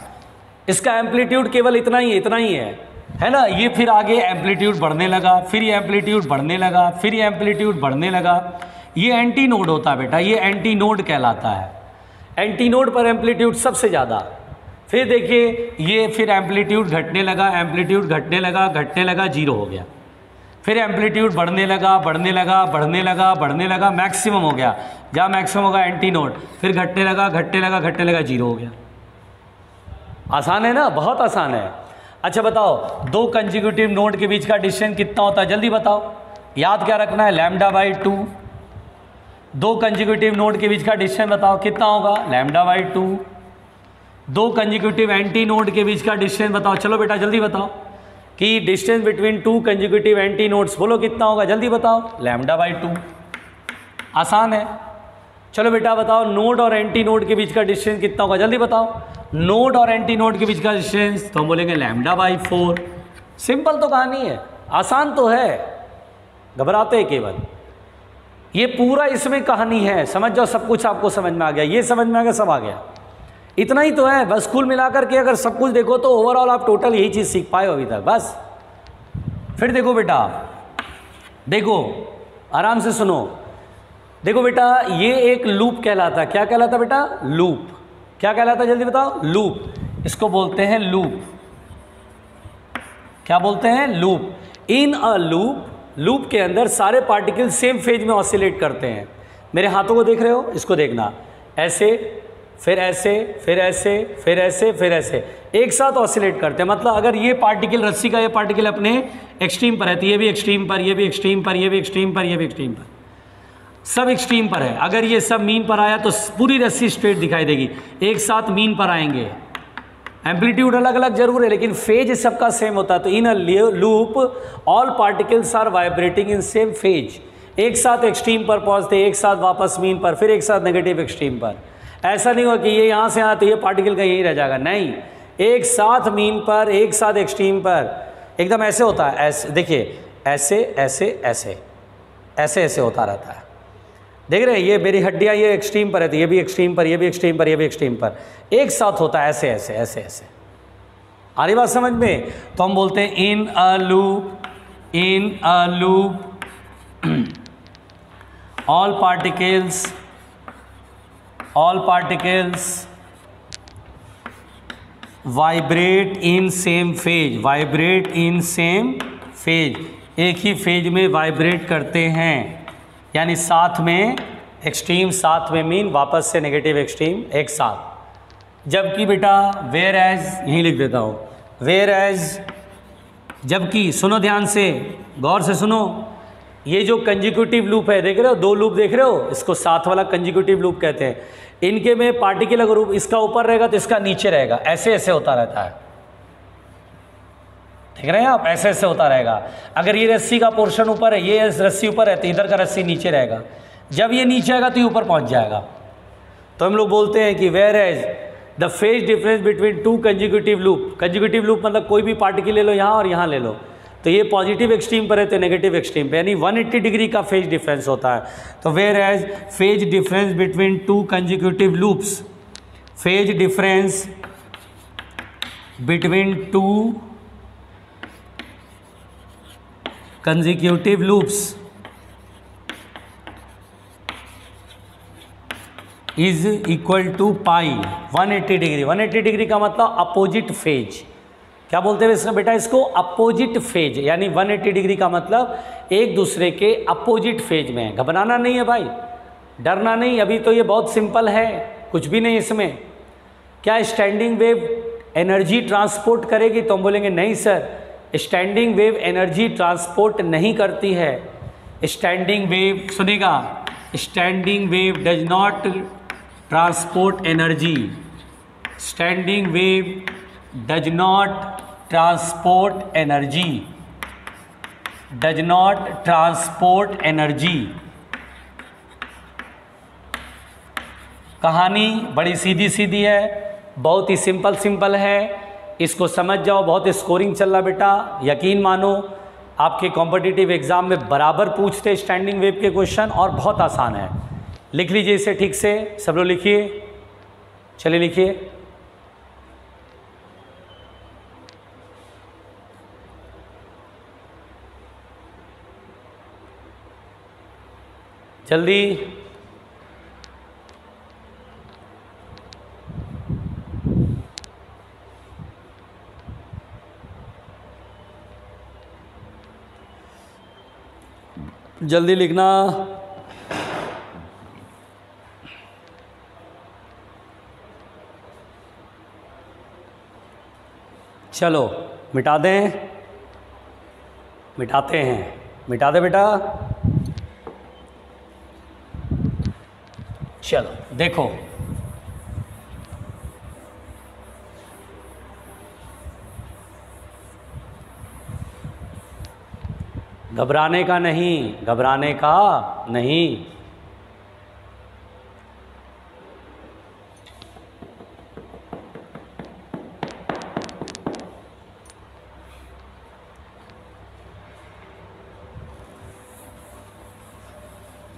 इसका एम्पलीट्यूड केवल इतना ही है, इतना ही है ना। ये फिर आगे एम्पलीट्यूड बढ़ने लगा, फिर ये एम्पलीट्यूड बढ़ने लगा, फिर ये एम्पलीट्यूड बढ़ने लगा। ये एंटी नोड होता है बेटा, ये एंटी नोड कहलाता है। एंटी नोड पर एम्पलीट्यूड सबसे ज़्यादा। फिर देखिए ये फिर एम्पलीट्यूड घटने लगा, एम्पलीट्यूड घटने लगा, घटने लगा, जीरो हो गया। फिर एम्पलीट्यूड बढ़ने लगा, बढ़ने लगा, बढ़ने लगा, बढ़ने लगा, मैक्सिमम हो गया। जहाँ मैक्सिमम होगा एंटी नोड, फिर घटने लगा, घटने लगा, घटने लगा, जीरो हो गया। आसान है ना, बहुत आसान है। अच्छा बताओ, दो कंजिक्यूटिव नोड के बीच का डिस्टेंस कितना होता है, जल्दी बताओ। याद क्या रखना है, λ/2। दो कंजिक्यूटिव नोड के बीच का डिस्टेंस बताओ कितना होगा, λ/2। दो कंजिक्यूटिव एंटी नोड के बीच का डिस्टेंस बताओ, चलो बेटा जल्दी बताओ कि distance between two consecutive anti nodes बोलो कितना होगा, जल्दी बताओ, λ/2। आसान है। चलो बेटा बताओ, नोड और एंटी नोड के बीच का डिस्टेंस कितना होगा, जल्दी बताओ। नोड और एंटी नोड के बीच का डिस्टेंस तो हम बोलेंगे λ/4। सिंपल तो कहानी है, आसान तो है, घबराते हैं केवल। ये पूरा इसमें कहानी है, समझ जाओ, सब कुछ आपको समझ में आ गया, ये समझ में आ गया, सब आ गया। इतना ही तो है बस, कुल मिलाकर के अगर सब कुछ देखो तो ओवरऑल आप टोटल यही चीज़ सीख पाए हो अभी तक बस। फिर देखो बेटा, देखो आराम से सुनो। देखो बेटा, ये एक लूप कहलाता है। क्या कहलाता बेटा, लूप। क्या कहलाता है, जल्दी बताओ, लूप। इसको बोलते हैं लूप। क्या बोलते हैं, loop. In a loop, loop के अंदर सारे पार्टिकल सेम फेज में ऑसिलेट करते हैं। मेरे हाथों को देख रहे हो, इसको देखना, ऐसे, फिर ऐसे, फिर ऐसे, फिर ऐसे, फिर ऐसे, एक साथ ऑसिलेट करते हैं। मतलब अगर ये पार्टिकल, रस्सी का ये पार्टिकल अपने एक्सट्रीम पर है तो ये भी एक्सट्रीम पर, ये भी एक्सट्रीम पर, ये भी एक्सट्रीम पर, ये भी एक्सट्रीम पर, सब एक्सट्रीम पर है। अगर ये सब मीन पर आया तो पूरी रस्सी स्ट्रेट दिखाई देगी, एक साथ मीन पर आएंगे। एम्पलीट्यूड अलग अलग जरूर है लेकिन फेज सबका सेम होता है। तो in a loop all particles are vibrating in same phase. एक साथ एक्सट्रीम पर पहुंचते, एक साथ वापस मीन पर, फिर एक साथ नेगेटिव एक्सट्रीम पर। ऐसा नहीं हुआ कि ये यहाँ से आया तो ये पार्टिकल का यही रह जाएगा, नहीं, एक साथ मीन पर, एक साथ एक्सट्रीम पर, एकदम ऐसे होता है। ऐसे देखिए, ऐसे ऐसे ऐसे ऐसे ऐसे होता रहता है। देख रहे हैं, ये मेरी हड्डियाँ ये एक्सट्रीम पर है तो ये भी एक्सट्रीम पर, ये भी एक्सट्रीम पर, ये भी एक्सट्रीम पर, एक साथ होता है, ऐसे ऐसे ऐसे ऐसे। आ रही बात समझ में? तो हम बोलते हैं in a loop, in a loop all particles vibrate in same phase, vibrate in same phase, एक ही फेज में वाइब्रेट करते हैं, यानी साथ में एक्सट्रीम, साथ में मीन, वापस से नेगेटिव एक्सट्रीम एक साथ। जबकि बेटा वेयर एज, यहीं लिख देता हूँ, वेयर एज, जबकि, सुनो ध्यान से, गौर से सुनो, ये जो कंजिक्यूटिव लूप है, देख रहे हो, दो लूप देख रहे हो, इसको साथ वाला कंजिक्यूटिव लूप कहते हैं। इनके में पार्टिकल अगर इसका ऊपर रहेगा तो इसका नीचे रहेगा, ऐसे ऐसे होता रहता है, देख रहे हैं आप, ऐसे ऐसे होता रहेगा। अगर ये रस्सी का पोर्शन ऊपर है, ये रस्सी ऊपर है तो इधर का रस्सी नीचे रहेगा, जब ये नीचे आएगा तो ये ऊपर पहुंच जाएगा। तो हम लोग बोलते हैं कि where is the phase difference between two consecutive loop, consecutive loop मतलब कोई भी पार्टिकल ले लो यहाँ और यहाँ ले लो, तो ये पॉजिटिव एक्सट्रीम पर है तो नेगेटिव एक्सट्रीम पे, यानी 180 डिग्री का फेज डिफरेंस होता है। तो where is phase difference between two consecutive loops, phase difference between two consecutive loops is equal to pi 180 degree. 180 degree का मतलब अपोजिट फेज। क्या बोलते हैं इसमें बेटा, इसको अपोजिट फेज, यानी 180 डिग्री का मतलब एक दूसरे के अपोजिट फेज में है। घबराना नहीं है भाई, डरना नहीं, अभी तो ये बहुत सिंपल है, कुछ भी नहीं इसमें। क्या स्टैंडिंग वेव एनर्जी ट्रांसपोर्ट करेगी? तो हम बोलेंगे नहीं sir, standing wave energy transport नहीं करती है। स्टैंडिंग वेव, सुनेगा, standing wave does not transport energy, standing wave does not transport energy, does not transport energy. कहानी बड़ी सीधी सीधी है, बहुत ही सिंपल है, इसको समझ जाओ। बहुत स्कोरिंग चल रहा बेटा, यकीन मानो आपके कॉम्पिटिटिव एग्जाम में बराबर पूछते स्टैंडिंग वेव के क्वेश्चन, और बहुत आसान है। लिख लीजिए इसे ठीक से, सब लोग लिखिए, चलिए लिखिए। जल्दी, जल्दी लिखना। चलो मिटा दें, मिटाते हैं, मिटा दे बेटा। चलो देखो, घबराने का नहीं, घबराने का नहीं।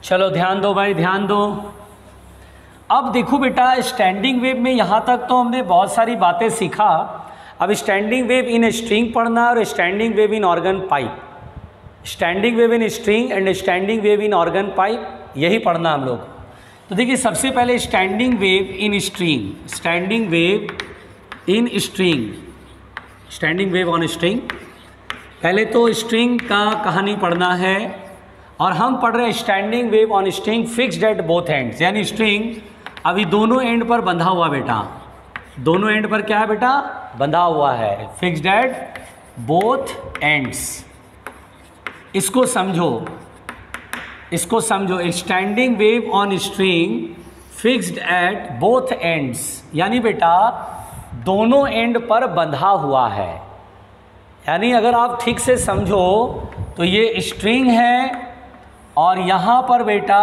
चलो ध्यान दो भाई, ध्यान दो। अब देखो बेटा, स्टैंडिंग वेव में यहाँ तक तो हमने बहुत सारी बातें सीखा। अब स्टैंडिंग वेव इन स्ट्रिंग पढ़ना है और standing wave in organ pipe, standing wave in string and standing wave in organ pipe, यही पढ़ना हम लोग। तो देखिए सबसे पहले standing wave in string, standing wave in string, standing wave on string. पहले तो स्ट्रिंग का कहानी पढ़ना है, और हम पढ़ रहे हैं standing wave on string fixed at both ends, यानी स्ट्रिंग अभी दोनों एंड पर बंधा हुआ बेटा, दोनों एंड पर क्या है बेटा, बंधा हुआ है, फिक्स्ड एट बोथ एंड्स। इसको समझो, इसको समझो, standing wave on string fixed at both ends, यानी बेटा दोनों एंड पर बंधा हुआ है। यानी अगर आप ठीक से समझो तो ये स्ट्रिंग है, और यहाँ पर बेटा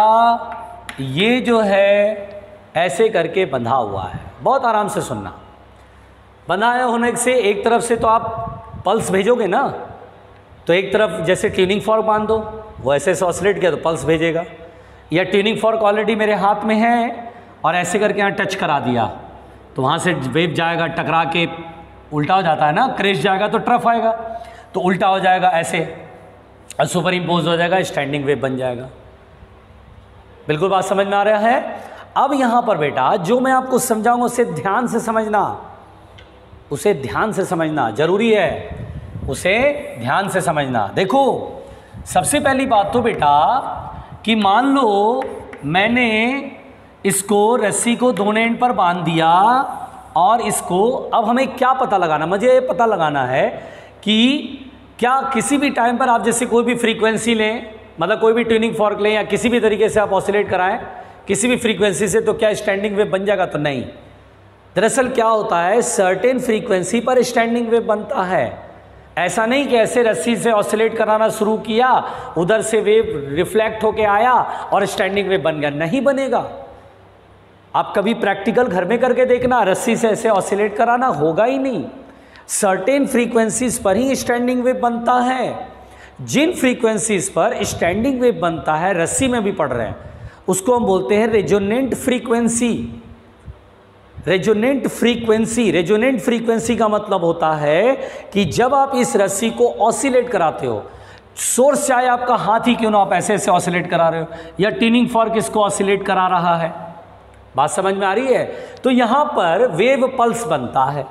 ये जो है ऐसे करके बंधा हुआ है। बहुत आराम से सुनना, बंधा होने से एक तरफ से तो आप पल्स भेजोगे ना, तो एक तरफ जैसे ट्यूनिंग फॉर्क बांध दो, वो ऐसे ऑसिलेट किया तो पल्स भेजेगा, या ट्यूनिंग फॉर्क ऑलरेडी मेरे हाथ में है और ऐसे करके यहाँ टच करा दिया तो वहाँ से वेव जाएगा, टकरा के उल्टा हो जाता है ना, क्रैश जाएगा तो ट्रफ आएगा, तो उल्टा हो जाएगा ऐसे और सुपर इम्पोज हो जाएगा, स्टैंडिंग वेव बन जाएगा। बिल्कुल बात समझ में आ रहा है। अब यहाँ पर बेटा जो मैं आपको समझाऊंगा उसे ध्यान से समझना, उसे ध्यान से समझना जरूरी है, उसे ध्यान से समझना। देखो सबसे पहली बात तो बेटा कि मान लो मैंने इसको रस्सी को दोनों एंड पर बांध दिया, और इसको अब हमें क्या पता लगाना, मुझे ये पता लगाना है कि क्या किसी भी टाइम पर आप जैसे कोई भी फ्रीक्वेंसी लें, मतलब कोई भी ट्यूनिंग फॉर्क लें या किसी भी तरीके से आप ऑसिलेट कराएं किसी भी फ्रीक्वेंसी से, तो क्या स्टैंडिंग वेव बन जाएगा? तो नहीं। दरअसल क्या होता है, सर्टेन फ्रीक्वेंसी पर स्टैंडिंग वेव बनता है। ऐसा नहीं कि ऐसे रस्सी से ऑसिलेट कराना शुरू किया, उधर से वेव रिफ्लेक्ट होके आया और स्टैंडिंग वेव बन गया, नहीं बनेगा। आप कभी प्रैक्टिकल घर में करके देखना, रस्सी से ऐसे ऑसिलेट कराना होगा ही नहीं। सर्टेन फ्रीक्वेंसीज पर ही स्टैंडिंग वेव बनता है। जिन फ्रीक्वेंसीज पर स्टैंडिंग वेव बनता है, रस्सी में भी पढ़ रहे हैं, उसको हम बोलते हैं resonant frequency. Resonant frequency, resonant frequency का मतलब होता है कि जब आप इस रस्सी को ऑसिलेट कराते हो, सोर्स चाहे आपका हाथ ही क्यों ना, आप ऐसे ऐसे ऑसिलेट करा रहे हो, या ट्यूनिंग फॉर्क इसको ऑसिलेट करा रहा है, बात समझ में आ रही है, तो यहां पर वेव पल्स बनता है।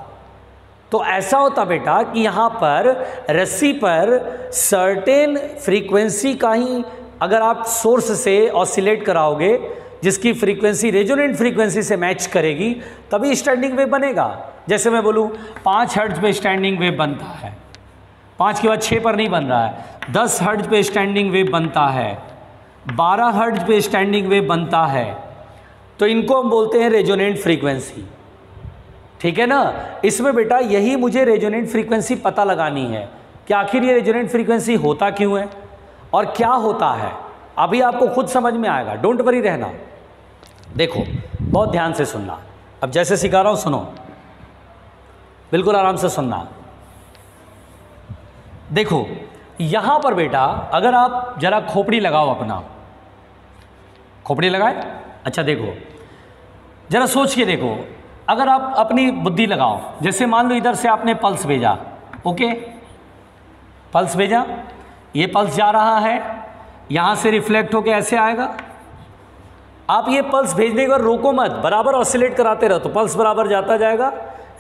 तो ऐसा होता बेटा कि यहां पर रस्सी पर सर्टेन फ्रीक्वेंसी का ही अगर आप सोर्स से ऑसिलेट कराओगे जिसकी फ्रीक्वेंसी रेजोनेंट फ्रीक्वेंसी से मैच करेगी, तभी स्टैंडिंग वेव बनेगा। जैसे मैं बोलूं 5 हर्ट्ज पे स्टैंडिंग वेव बनता है, 5 के बाद 6 पर नहीं बन रहा है, 10 हर्ट्ज पे स्टैंडिंग वेव बनता है, 12 हर्ट्ज पे स्टैंडिंग वेव बनता है, तो इनको हम बोलते हैं रेजोनेंट फ्रीक्वेंसी। ठीक है ना। इसमें बेटा यही मुझे रेजोनेंट फ्रीक्वेंसी पता लगानी है कि आखिर ये रेजोनेंट फ्रीक्वेंसी होता क्यों है और क्या होता है। अभी आपको खुद समझ में आएगा, डोंट वरी रहना। देखो बहुत ध्यान से सुनना, अब जैसे सिखा रहा हूँ सुनो, बिल्कुल आराम से सुनना। देखो यहाँ पर बेटा अगर आप जरा खोपड़ी लगाओ, अपना खोपड़ी लगाए, अच्छा देखो जरा सोच के देखो, अगर आप अपनी बुद्धि लगाओ, जैसे मान लो इधर से आपने पल्स भेजा, ओके पल्स भेजा, ये पल्स जा रहा है, यहाँ से रिफ्लेक्ट होके ऐसे आएगा, आप ये पल्स भेजने के बाद रोको मत, बराबर ऑसिलेट कराते रहो, तो पल्स बराबर जाता जाएगा,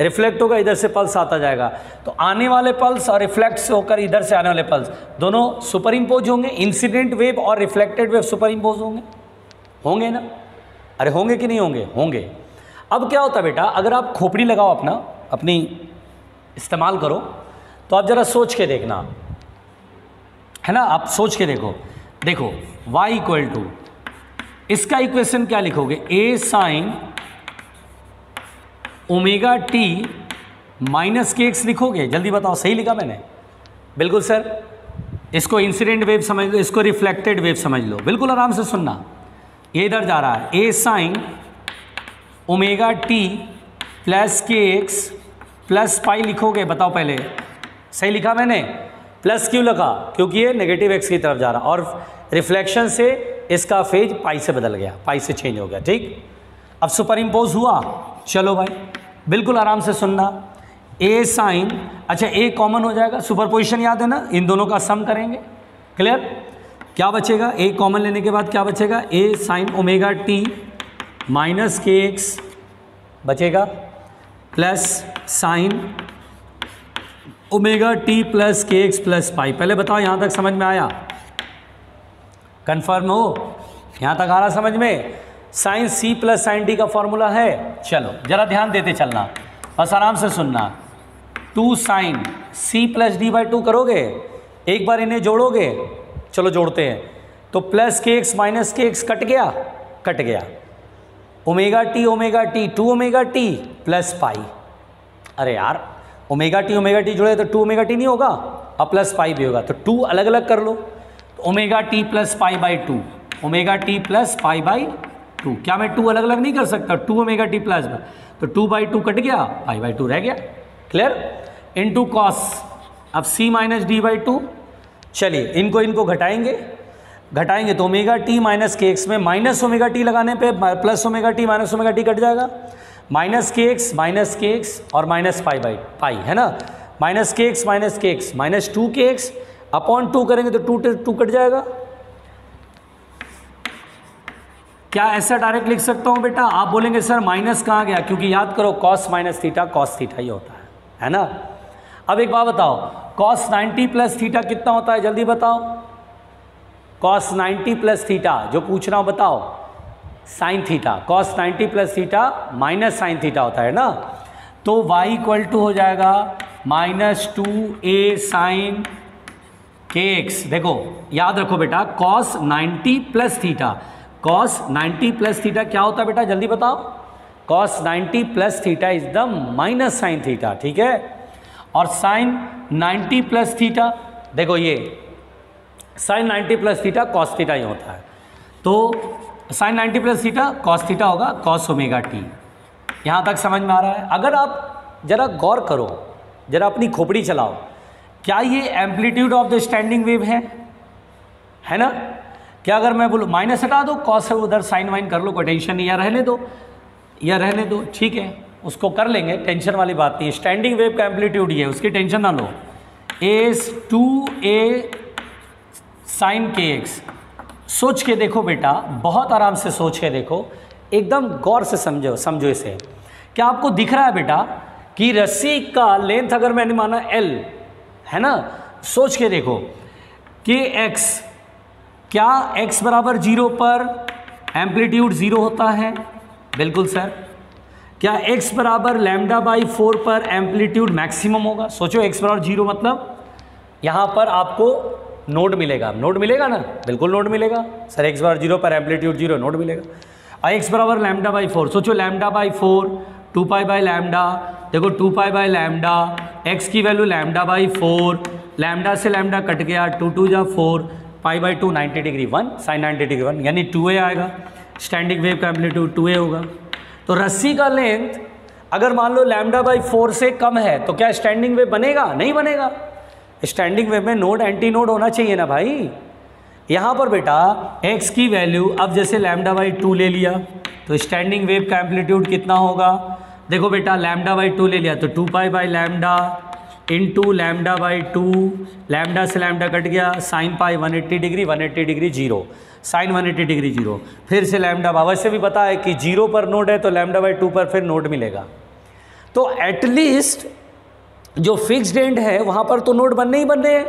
रिफ्लेक्ट होगा, इधर से पल्स आता जाएगा, तो आने वाले पल्स और रिफ्लेक्ट होकर इधर से आने वाले पल्स दोनों सुपर इम्पोज होंगे, इंसिडेंट वेव और रिफ्लेक्टेड वेव सुपर इम्पोज होंगे, होंगे ना, अरे होंगे कि नहीं होंगे, होंगे। अब क्या होता है बेटा, अगर आप खोपड़ी लगाओ अपनी इस्तेमाल करो, तो आप जरा सोच के देखना, है ना, आप सोच के देखो, देखो y इक्वल टू, इसका इक्वेशन क्या लिखोगे, a sine omega t minus k x लिखोगे, जल्दी बताओ, सही लिखा मैंने, बिल्कुल सर, इसको इंसिडेंट वेव समझ लो, इसको रिफ्लेक्टेड वेव समझ लो, बिल्कुल आराम से सुनना, ये इधर जा रहा है, a sine omega t plus k x plus pi लिखोगे, बताओ पहले, सही लिखा मैंने, प्लस क्यों लगा, क्योंकि ये नेगेटिव एक्स की तरफ जा रहा, और रिफ्लेक्शन से इसका फेज पाई से बदल गया, पाई से चेंज हो गया, ठीक। अब सुपर इम्पोज हुआ, चलो भाई बिल्कुल आराम से सुनना, ए साइन, अच्छा ए कॉमन हो जाएगा, सुपरपोजिशन याद है ना, इन दोनों का सम करेंगे, क्लियर, क्या बचेगा, ए कॉमन लेने के बाद क्या बचेगा, ए sign omega t minus k x बचेगा plus sign omega t plus k x plus pi. पहले बताओ यहाँ तक समझ में आया, कन्फर्म हो, यहाँ तक आ रहा समझ में, sine c plus sine d का फॉर्मूला है, चलो जरा ध्यान देते चलना, बस आराम से सुनना, 2 sine c plus d by 2 करोगे, एक बार इन्हें जोड़ोगे, चलो जोड़ते हैं, तो plus k x minus k x cut गया, omega T 2 omega t plus pi, अरे यार ओमेगा टी जुड़े तो 2 ओमेगा टी नहीं होगा, अब प्लस पाई भी होगा, तो 2 अलग अलग कर लो, तो omega t plus pi by 2, omega t plus pi by 2, क्या मैं 2 अलग अलग नहीं कर सकता, 2 ओमेगा टी प्लस, तो 2 बाई 2 कट गया, पाई बाई 2 रह गया, क्लियर, इनटू कॉस, अब सी माइनस डी बाई 2, चलिए इनको घटाएंगे तो omega t minus k x में माइनस ओमेगा टी लगाने पे plus omega t minus omega T cut जाएगा, माइनस के एक्स और माइनस पाई बाई पाई, है ना, माइनस के एक्स माइनस 2 के एक्स अपॉन 2 करेंगे तो 2 कट जाएगा। क्या ऐसा डायरेक्ट लिख सकता हूँ बेटा, आप बोलेंगे सर माइनस कहाँ गया, क्योंकि याद करो cos minus theta cos theta ही होता है ना। अब एक बात बताओ, कॉस 90 प्लस थीटा कितना होता है, जल्दी बताओ, कॉस 90 प्लस थीटा, जो पूछ रहा हूँ बताओ, sign theta, cos 90 plus theta minus sine theta होता है ना, तो y इक्वल टू हो जाएगा minus 2a sine k x. देखो याद रखो बेटा, cos 90 plus theta, cos 90 plus theta क्या होता है बेटा, जल्दी बताओ, cos 90 plus theta is the minus sine theta, ठीक है, और साइन 90 प्लस थीटा, देखो ये sine 90 plus theta cos theta ही होता है, तो sine 90 plus theta cos theta होगा, कॉस ओमेगा टी। यहाँ तक समझ में आ रहा है। अगर आप जरा गौर करो, जरा अपनी खोपड़ी चलाओ, क्या ये amplitude of the standing wave है ना, क्या अगर मैं बोलूँ माइनस हटा दो, कॉस है उधर साइन वाइन कर लो, कोई टेंशन नहीं, या रहने दो, ठीक है, उसको कर लेंगे, टेंशन वाली बात नहीं। स्टैंडिंग वेव का एम्पलीट्यूड ये है, उसकी टेंशन ना लो, S 2a sine k x. सोच के देखो बेटा, बहुत आराम से सोच के देखो, एकदम गौर से समझो इसे। क्या आपको दिख रहा है बेटा कि रस्सी का लेंथ अगर मैंने माना l है ना, सोच के देखो कि x, क्या x बराबर 0 पर एम्पलीट्यूड 0 होता है, बिल्कुल सर। क्या x बराबर लैम्डा बाई 4 पर एम्पलीट्यूड मैक्सिमम होगा, सोचो x बराबर 0 मतलब यहाँ पर आपको नोड मिलेगा ना, बिल्कुल नोड मिलेगा सर, x बराबर 0 पर एम्पलीट्यूड 0, नोड मिलेगा। और x बराबर लैम्डा बाई 4, सोचो lambda by 4 2 pi by lambda, देखो 2 पाई बाई लैम्डा, x की वैल्यू लैम्डा बाई 4, लैम्डा से लैम्डा कट गया, 2 2 जा 4, pi by 2 90 degree 1 sine 90 degree 1, यानी 2a आएगा, स्टैंडिंग वेव का एम्पलीट्यूड 2a होगा। तो रस्सी का लेंथ अगर मान लो λ/4 से कम है तो क्या स्टैंडिंग वेव बनेगा? नहीं बनेगा। स्टैंडिंग वेव में नोड एंटी नोड होना चाहिए ना भाई। यहाँ पर बेटा x की वैल्यू अब जैसे λ/2 ले लिया तो स्टैंडिंग वेव का एम्पलीट्यूड कितना होगा? देखो बेटा λ/2 ले लिया तो 2π/λ इंटू λ/2, लैम्डा से लैम्डा कट गया, sine pi 180 degree, 180 degree zero, sine 180 degree zero, फिर से लैम्डा। वैसे भी पता है कि जीरो पर नोड है तो λ/2 पर फिर नोड मिलेगा। तो एटलीस्ट जो फिक्स्ड एंड है वहाँ पर तो नोड बनने ही बनने हैं।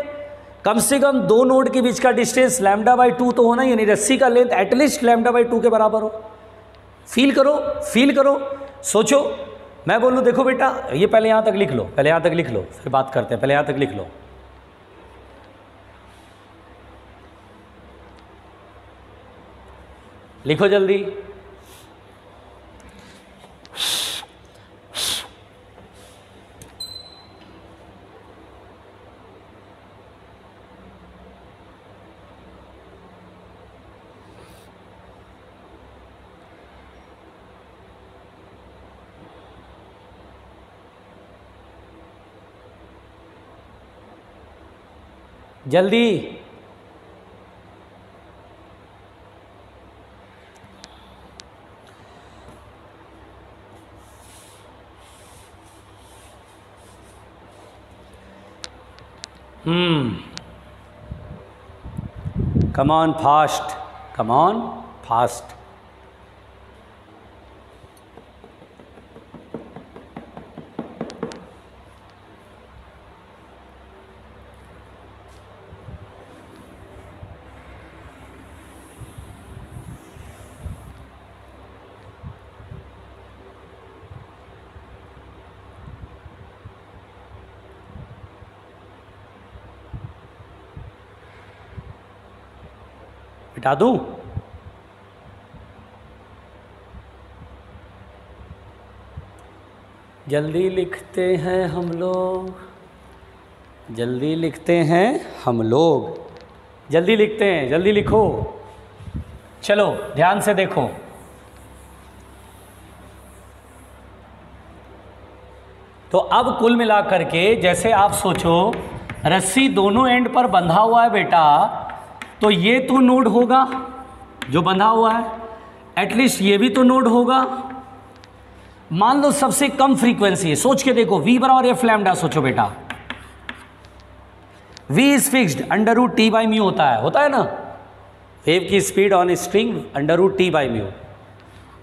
कम से कम दो नोड के बीच का डिस्टेंस λ/2 तो होना ही, यानी रस्सी का लेंथ एटलीस्ट λ/2 के बराबर हो। फील करो, फील करो, सोचो। मैं बोलूँ देखो बेटा ये पहले यहाँ तक लिख लो, पहले यहाँ तक लिख लो, फिर बात करते हैं। पहले यहाँ तक लिख लो। लिखो जल्दी। जल्दी। Come on fast, come on fast. मिटा दूं? जल्दी लिखते हैं हम लोग, जल्दी लिखते हैं हम लोग, जल्दी लिखते हैं, जल्दी लिखो। चलो ध्यान से देखो। तो अब कुल मिलाकर के जैसे आप सोचो रस्सी दोनों एंड पर बंधा हुआ है बेटा, तो ये तो नोड होगा जो बंधा हुआ है, एटलीस्ट ये भी तो नोड होगा। मान लो सबसे कम फ्रीक्वेंसी है, सोच के देखो v बराबर एफ लैम्डा। सोचो बेटा v इज फिक्स्ड √T/μ होता है ना। वेव की स्पीड ऑन स्ट्रिंग √T/μ।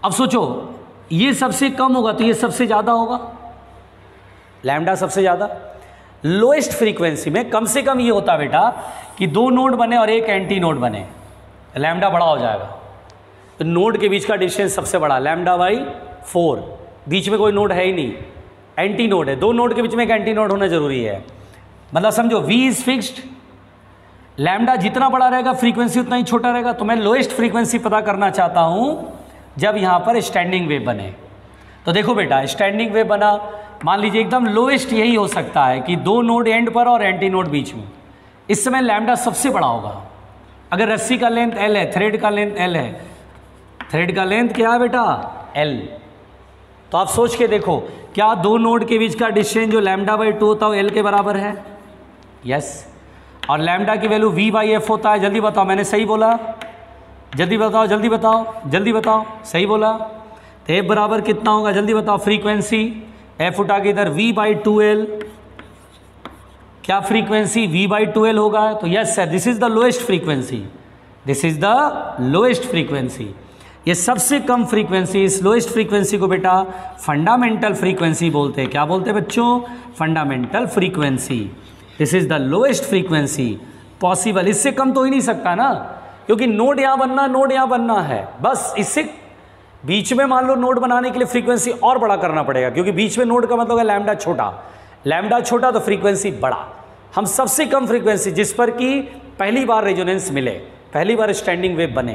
अब सोचो ये सबसे कम होगा तो ये सबसे ज़्यादा होगा, लैम्डा सबसे ज़्यादा। लोएस्ट फ्रीक्वेंसी में कम से कम ये होता बेटा कि दो नोड बने और एक एंटी नोड बने, लैम्डा बड़ा हो जाएगा। तो नोड के बीच का डिस्टेंस सबसे बड़ा λ/4, बीच में कोई नोड है ही नहीं, एंटी नोड है। दो नोड के बीच में एक एंटी नोड होना जरूरी है। मतलब समझो v इज फिक्स्ड, लैम्डा जितना बड़ा रहेगा फ्रीक्वेंसी उतना ही छोटा रहेगा। तो मैं लोएस्ट फ्रीक्वेंसी पता करना चाहता हूं जब यहां पर स्टैंडिंग वेव बने। तो देखो बेटा स्टैंडिंग वेव बना, मान लीजिए एकदम लोएस्ट यही हो सकता है कि दो नोड एंड पर और एंटी नोड बीच में। इस समय लैम्डा सबसे बड़ा होगा। अगर रस्सी का लेंथ L है, थ्रेड का लेंथ L है, थ्रेड का लेंथ क्या है बेटा? L। तो आप सोच के देखो क्या दो नोड के बीच का डिस्टेंस जो λ/2 होता है L के बराबर है? यस। और लैम्डा की वैल्यू v/f होता है। जल्दी बताओ, मैंने सही बोला? जल्दी बताओ, जल्दी बताओ, जल्दी बताओ, सही बोला? तो F बराबर कितना होगा जल्दी बताओ? फ्रीक्वेंसी F उठा के इधर v/2L, क्या फ्रीक्वेंसी v/2L होगा? तो yes sir, this is the lowest frequency, this is the lowest frequency. ये सबसे कम फ्रीक्वेंसी, इस लोएस्ट फ्रीक्वेंसी को बेटा फंडामेंटल फ्रीक्वेंसी बोलते हैं। क्या बोलते हैं बच्चों? Fundamental frequency. This is the lowest frequency possible. इससे कम तो ही नहीं सकता ना, क्योंकि नोड यहाँ बनना, नोड यहाँ बनना है बस। इससे बीच में मान लो नोड बनाने के लिए फ्रीक्वेंसी और बड़ा करना पड़ेगा, क्योंकि बीच में नोड का मतलब है लैम्डा छोटा, लैम्डा छोटा तो फ्रीक्वेंसी बड़ा। हम सबसे कम फ्रीक्वेंसी जिस पर कि पहली बार रेजोनेंस मिले, पहली बार स्टैंडिंग वेव बने,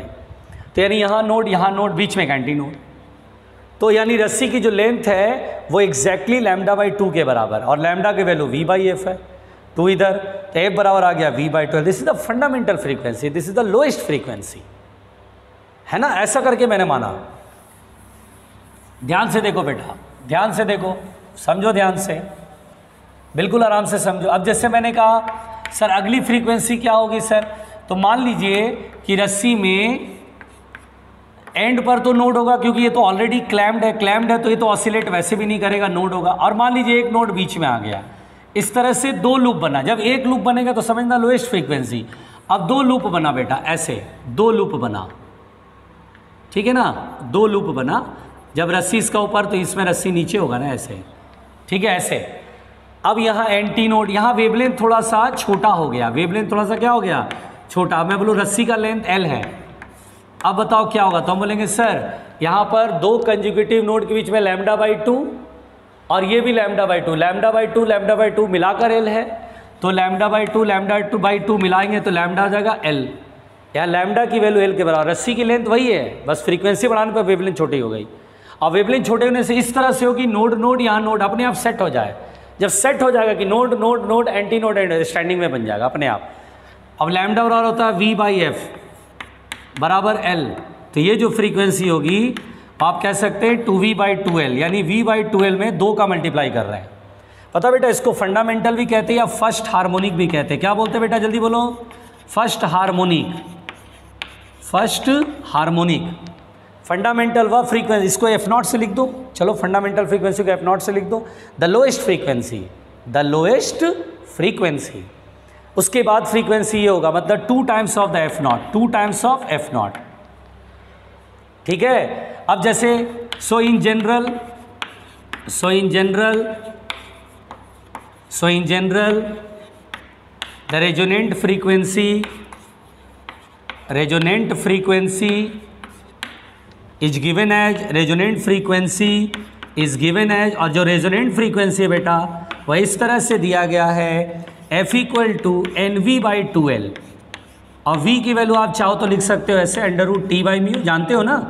तो यानी यहाँ नोड, बीच में एक एंटी नोड। तो यानी रस्सी की जो लेंथ है वो एग्जैक्टली λ/2 के बराबर, और लैम्डा की वैल्यू v/f है, 2 इधर, तो f बराबर आ गया v/12। This is the fundamental frequency, this is the lowest frequency, है ना। ऐसा करके मैंने माना। ध्यान से देखो बेटा, ध्यान से देखो, समझो ध्यान से, बिल्कुल आराम से समझो। अब जैसे मैंने कहा सर अगली फ्रीक्वेंसी क्या होगी सर, तो मान लीजिए कि रस्सी में एंड पर तो नोड होगा, क्योंकि ये तो ऑलरेडी क्लैम्ड है तो ये तो ऑसिलेट वैसे भी नहीं करेगा, नोड होगा। और मान लीजिए एक नोड बीच में आ गया, इस तरह से दो लूप बना। जब एक लूप बनेगा तो समझना लोएस्ट फ्रीक्वेंसी। अब दो लूप बना बेटा, ऐसे दो लूप बना, ठीक है ना, दो लूप बना। जब रस्सी इसका ऊपर तो इसमें रस्सी नीचे होगा ना, ऐसे, ठीक है, ऐसे। अब यहाँ एंटी नोड, यहाँ वेवलेंथ थोड़ा सा छोटा हो गया, वेवलेंथ थोड़ा सा क्या हो गया, छोटा। मैं बोलूँ रस्सी का लेंथ L है, अब बताओ क्या होगा, तो हम बोलेंगे सर यहाँ पर दो कंजुगेटिव नोड के बीच में λ/2 और ये भी λ/2, λ/2 मिलाकर L है, तो λ/2 मिलाएंगे तो लैम्डा आ जाएगा L। यहाँ लैम्डा की वैल्यू L के बराबर, रस्सी की लेंथ वही है, बस फ्रीक्वेंसी बढ़ाने पर वेवलेंथ छोटी हो गई। और वेवलेंथ छोटे होने से इस तरह से हो कि नोड यहाँ नोड अपने आप सेट हो जाए। जब सेट हो जाएगा कि node node node anti node and standing में बन जाएगा अपने आप। अब लैम्डा बराबर होता है V/F बराबर L, तो ये जो फ्रीक्वेंसी होगी आप कह सकते हैं 2V/2L, यानी V/2L में 2 का मल्टीप्लाई कर रहे हैं। पता बेटा इसको फंडामेंटल भी कहते हैं या फर्स्ट हार्मोनिक भी कहते हैं। क्या बोलते हैं बेटा, जल्दी बोलो। First harmonic, first harmonic. Fundamental व फ्रीक्वेंसी, इसको F0 से लिख दो, चलो फंडामेंटल फ्रीक्वेंसी को F0 से लिख दो। The lowest frequency, the lowest frequency, उसके बाद फ्रीक्वेंसी ये होगा, मतलब 2 times of the F0, 2 times of F0, ठीक है। अब जैसे so in general the resonant frequency is given as, resonant frequency is given as, और जो रेजोनेंट फ्रीक्वेंसी है बेटा वह इस तरह से दिया गया है F = NV/2L, और V की वैल्यू आप चाहो तो लिख सकते हो ऐसे √T/μ, जानते हो ना,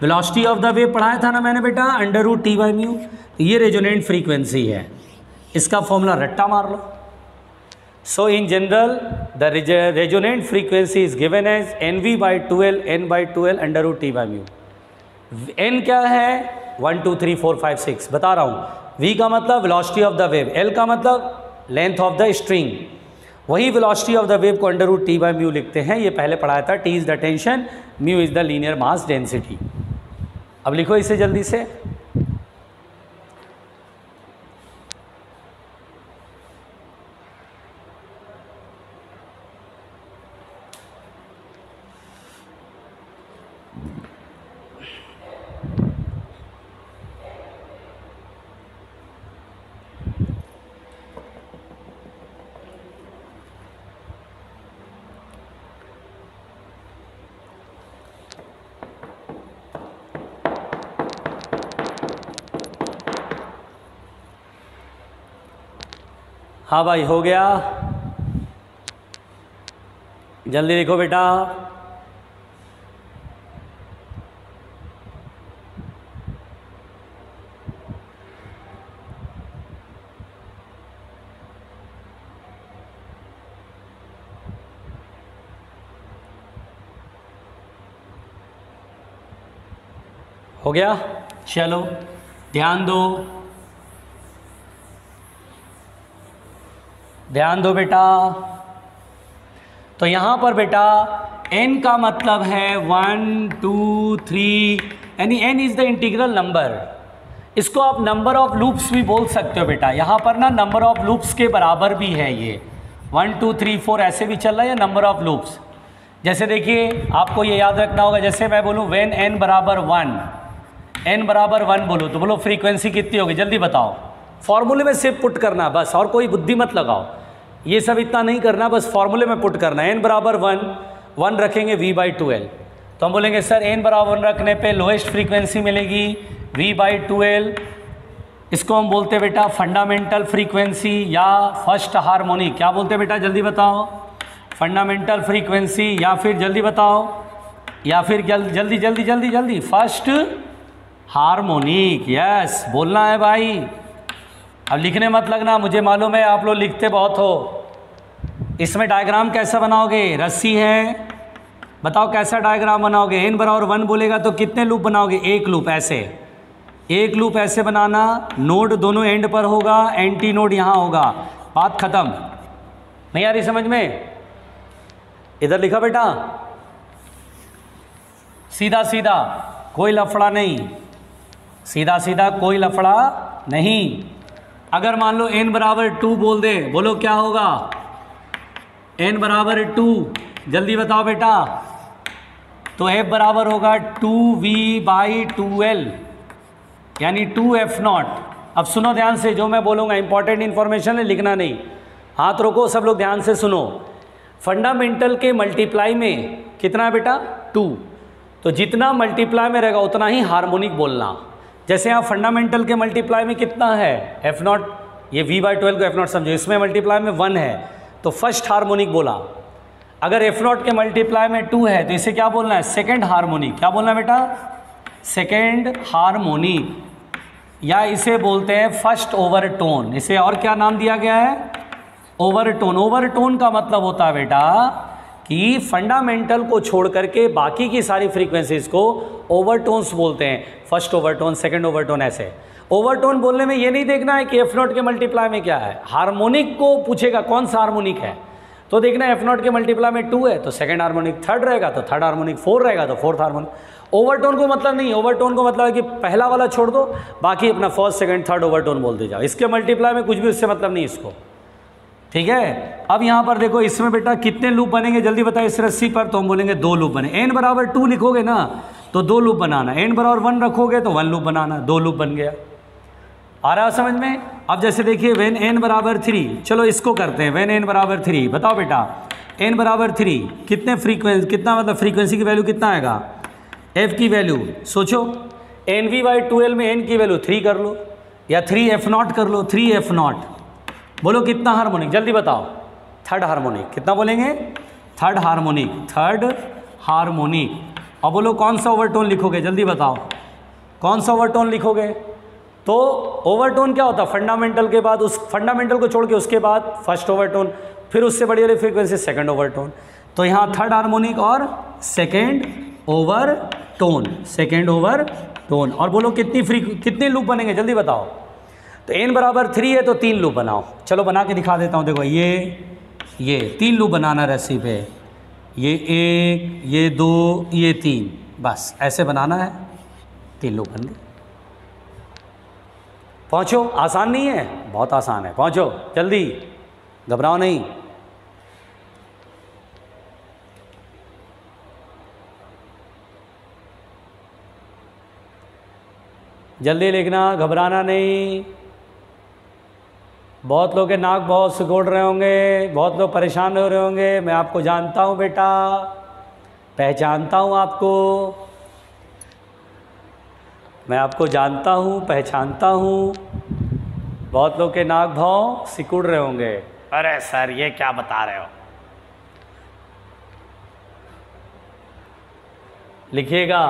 वेलोसिटी ऑफ द वेव पढ़ाया था ना मैंने बेटा, √T/μ। तो ये रेजोनेंट फ्रीक्वेंसी है, इसका फॉर्मूला रट्टा मार लो। So in general the resonant frequency is given as NV/2L, N/2L √T/μ। N क्या है, 1 2 3 4 5 6 बता रहा हूँ। V का मतलब velocity of the wave, L का मतलब लेंथ ऑफ द स्ट्रिंग, वही वेलोसिटी ऑफ द वेव को √T/μ लिखते हैं। ये पहले पढ़ाया था, T is the tension, μ is the linear mass density. अब लिखो इसे जल्दी से। हाँ भाई हो गया, जल्दी लिखो बेटा। हो गया, चलो ध्यान दो, ध्यान दो बेटा। तो यहाँ पर बेटा n का मतलब है 1 2 3, यानी n is the integral number. इसको आप नंबर ऑफ लूप्स भी बोल सकते हो बेटा। यहाँ पर ना नंबर ऑफ लूप्स के बराबर भी है ये, 1 2 3 4 ऐसे भी चल रहा है, या नंबर ऑफ लूप्स। जैसे देखिए आपको ये याद रखना होगा, जैसे मैं बोलूँ व्हेन n बराबर 1 बोलो तो बोलो फ्रीक्वेंसी कितनी होगी, जल्दी बताओ। फॉर्मूले में सिर्फ पुट करना बस, और कोई बुद्धि मत लगाओ, ये सब इतना नहीं करना, बस फॉर्मूले में पुट करना। n बराबर 1 रखेंगे V/2L, तो हम बोलेंगे सर n बराबर 1 रखने पे लोएस्ट फ्रीक्वेंसी मिलेगी V/2L। इसको हम बोलते हैं बेटा फंडामेंटल फ्रीक्वेंसी या फर्स्ट हार्मोनिक। क्या बोलते हैं बेटा, जल्दी बताओ। फंडामेंटल फ्रीक्वेंसी या फिर जल्दी बताओ, या फिर जल्दी जल्दी जल्दी जल्दी फर्स्ट हार्मोनिक। यस बोलना है भाई, अब लिखने मत लगना, मुझे मालूम है आप लोग लिखते बहुत हो। इसमें डायग्राम कैसा बनाओगे, रस्सी है, बताओ कैसा डायग्राम बनाओगे। n बराबर 1 बोलेगा तो कितने लूप बनाओगे, एक लूप, ऐसे एक लूप ऐसे बनाना, नोड दोनों एंड पर होगा, एंटी नोड यहाँ होगा, बात खत्म। नहीं आ रही समझ में? इधर लिखा बेटा, सीधा सीधा कोई लफड़ा नहीं, सीधा सीधा कोई लफड़ा नहीं। अगर मान लो n बराबर 2 बोल दे, बोलो क्या होगा? n बराबर 2, जल्दी बताओ बेटा। तो f बराबर होगा 2v/2l यानी 2f0। अब सुनो ध्यान से, जो मैं बोलूँगा इंपॉर्टेंट इन्फॉर्मेशन है, लिखना नहीं। हाथ रोको, सब लोग ध्यान से सुनो। फंडामेंटल के मल्टीप्लाई में कितना है बेटा? 2। तो जितना मल्टीप्लाई में रहेगा उतना ही हार्मोनिक बोलना। जैसे यहाँ फंडामेंटल के मल्टीप्लाई में कितना है? f0, ये v/12 को f0 समझो, इसमें मल्टीप्लाई में 1 है तो फर्स्ट हार्मोनिक बोला। अगर f0 के मल्टीप्लाई में 2 है तो इसे क्या बोलना है? Second harmonic. क्या बोलना है बेटा? सेकेंड हार्मोनिक, या इसे बोलते हैं फर्स्ट ओवरटोन। इसे और क्या नाम दिया गया है? ओवरटोन। ओवरटोन का मतलब होता है बेटा कि फंडामेंटल को छोड़ करके बाकी की सारी फ्रीक्वेंसीज को ओवरटोन्स बोलते हैं। फर्स्ट ओवरटोन, सेकंड ओवरटोन, ऐसे। ओवरटोन बोलने में ये नहीं देखना है कि f0 के मल्टीप्लाई में क्या है, हार्मोनिक को पूछेगा कौन सा हार्मोनिक है, तो देखना है f0 के मल्टीप्लाई में 2 है तो सेकंड हार्मोनिक, थर्ड रहेगा तो थर्ड हार्मोनिक, 4 रहेगा तो फोर्थ हार्मोनिक। ओवरटोन को मतलब नहीं, ओवरटोन को मतलब है कि पहला वाला छोड़ दो, बाकी अपना फर्स्ट सेकंड थर्ड ओवरटोन बोलते जाओ। इसके मल्टीप्लाई में कुछ भी उससे मतलब नहीं इसको, ठीक है। अब यहाँ पर देखो, इसमें बेटा कितने लूप बनेंगे जल्दी बताओ इस रस्सी पर? तो हम बोलेंगे 2 लूप बने। n बराबर 2 लिखोगे ना तो 2 लूप बनाना, n बराबर 1 रखोगे तो 1 लूप बनाना, 2 लूप बन गया। आ रहा समझ में? अब जैसे देखिए व्हेन n बराबर 3, चलो इसको करते हैं। व्हेन n बराबर 3, बताओ बेटा n बराबर 3 कितने कितना मतलब फ्रीक्वेंसी की वैल्यू कितना आएगा? f की वैल्यू सोचो, nv/2l में n की वैल्यू 3 कर लो या 3f0 कर लो, 3f0। बोलो कितना हार्मोनिक, जल्दी बताओ? Third harmonic. कितना बोलेंगे? Third harmonic, third harmonic. अब बोलो कौन सा ओवरटोन लिखोगे, जल्दी बताओ कौन सा ओवरटोन लिखोगे? तो ओवरटोन क्या होता है? फंडामेंटल के बाद, उस फंडामेंटल को छोड़ के उसके बाद फर्स्ट ओवरटोन, फिर उससे बड़ी वाली फ्रीक्वेंसी सेकंड ओवरटोन। तो यहाँ थर्ड हार्मोनिक और सेकंड ओवरटोन, सेकंड ओवरटोन। और बोलो कितने लूप बनेंगे जल्दी बताओ? तो n बराबर 3 है तो 3 लूप बनाओ। चलो बना के दिखा देता हूँ। देखो ये 3 लूप बनाना रस्सी पे, ये 1, ये 2, ये 3, बस ऐसे बनाना है, 3 लूप बन गए। पहुँचो, आसान नहीं है, बहुत आसान है, पहुँचो जल्दी, घबराओ नहीं। जल्दी लिखना, घबराना नहीं। बहुत लोग के नाक बहुत सिकोड़ रहे होंगे, बहुत लोग परेशान हो रहे होंगे, मैं आपको जानता हूँ बेटा, पहचानता हूँ आपको, मैं आपको जानता हूँ, पहचानता हूँ। बहुत लोग के नाक भाव सिकुड़ रहे होंगे, अरे सर ये क्या बता रहे हो। लिखिएगा,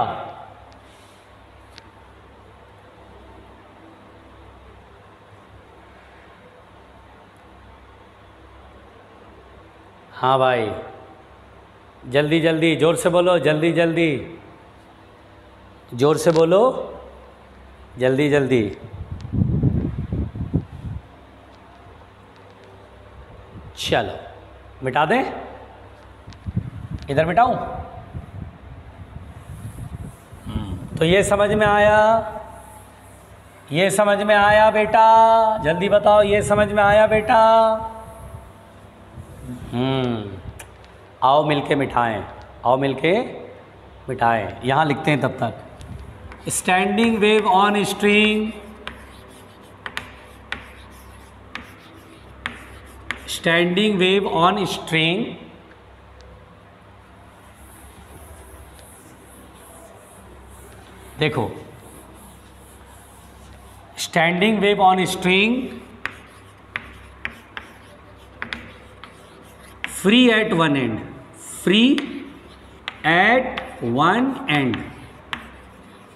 हाँ भाई, जल्दी जल्दी, जोर से बोलो, जल्दी जल्दी, जोर से बोलो, जल्दी जल्दी। चलो मिटा दें, इधर मिटाऊं? तो ये समझ में आया, ये समझ में आया बेटा, जल्दी बताओ, ये समझ में आया बेटा? आओ मिलके मिठाएं, आओ मिलके मिठाएं। यहाँ लिखते हैं तब तक, standing wave on string, standing wave on string देखो, standing wave on string free at one end, free at one end,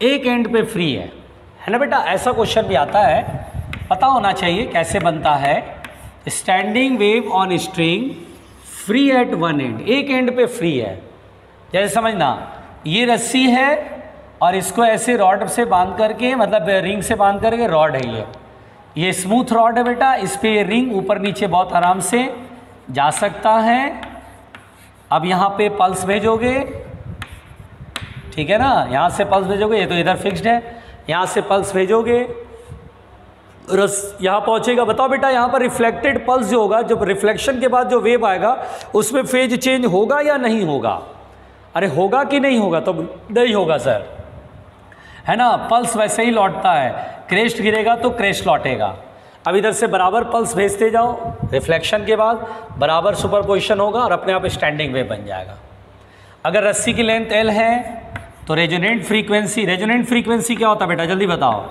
एक एंड पे फ्री है ना बेटा? ऐसा क्वेश्चन भी आता है, पता होना चाहिए कैसे बनता है। Standing wave on string free at one end, एक एंड पे फ्री है। जैसे समझना, ये रस्सी है और इसको ऐसे रॉड से बांध करके, मतलब रिंग से बांध करके, रॉड है ये स्मूथ रॉड है बेटा, इस पे रिंग ऊपर नीचे बहुत आराम से जा सकता है। अब यहाँ पे पल्स भेजोगे, ठीक है ना, यहाँ से पल्स भेजोगे, ये तो इधर फिक्स्ड है, यहाँ से पल्स भेजोगे, यहाँ पहुँचेगा। बताओ बेटा यहाँ पर रिफ्लेक्टेड पल्स जो होगा, जब रिफ्लेक्शन के बाद जो वेव आएगा उसमें फेज चेंज होगा या नहीं होगा? अरे होगा कि नहीं होगा? तो नहीं होगा सर, है ना। पल्स वैसे ही लौटता है, क्रेस्ट गिरेगा तो क्रेस्ट लौटेगा। अब इधर से बराबर पल्स भेजते जाओ, रिफ्लेक्शन के बाद बराबर सुपरपोजिशन होगा और अपने आप स्टैंडिंग वेव बन जाएगा। अगर रस्सी की लेंथ L है तो रेजोनेंट फ्रीक्वेंसी, रेजोनेंट फ्रीक्वेंसी क्या होता है बेटा जल्दी बताओ?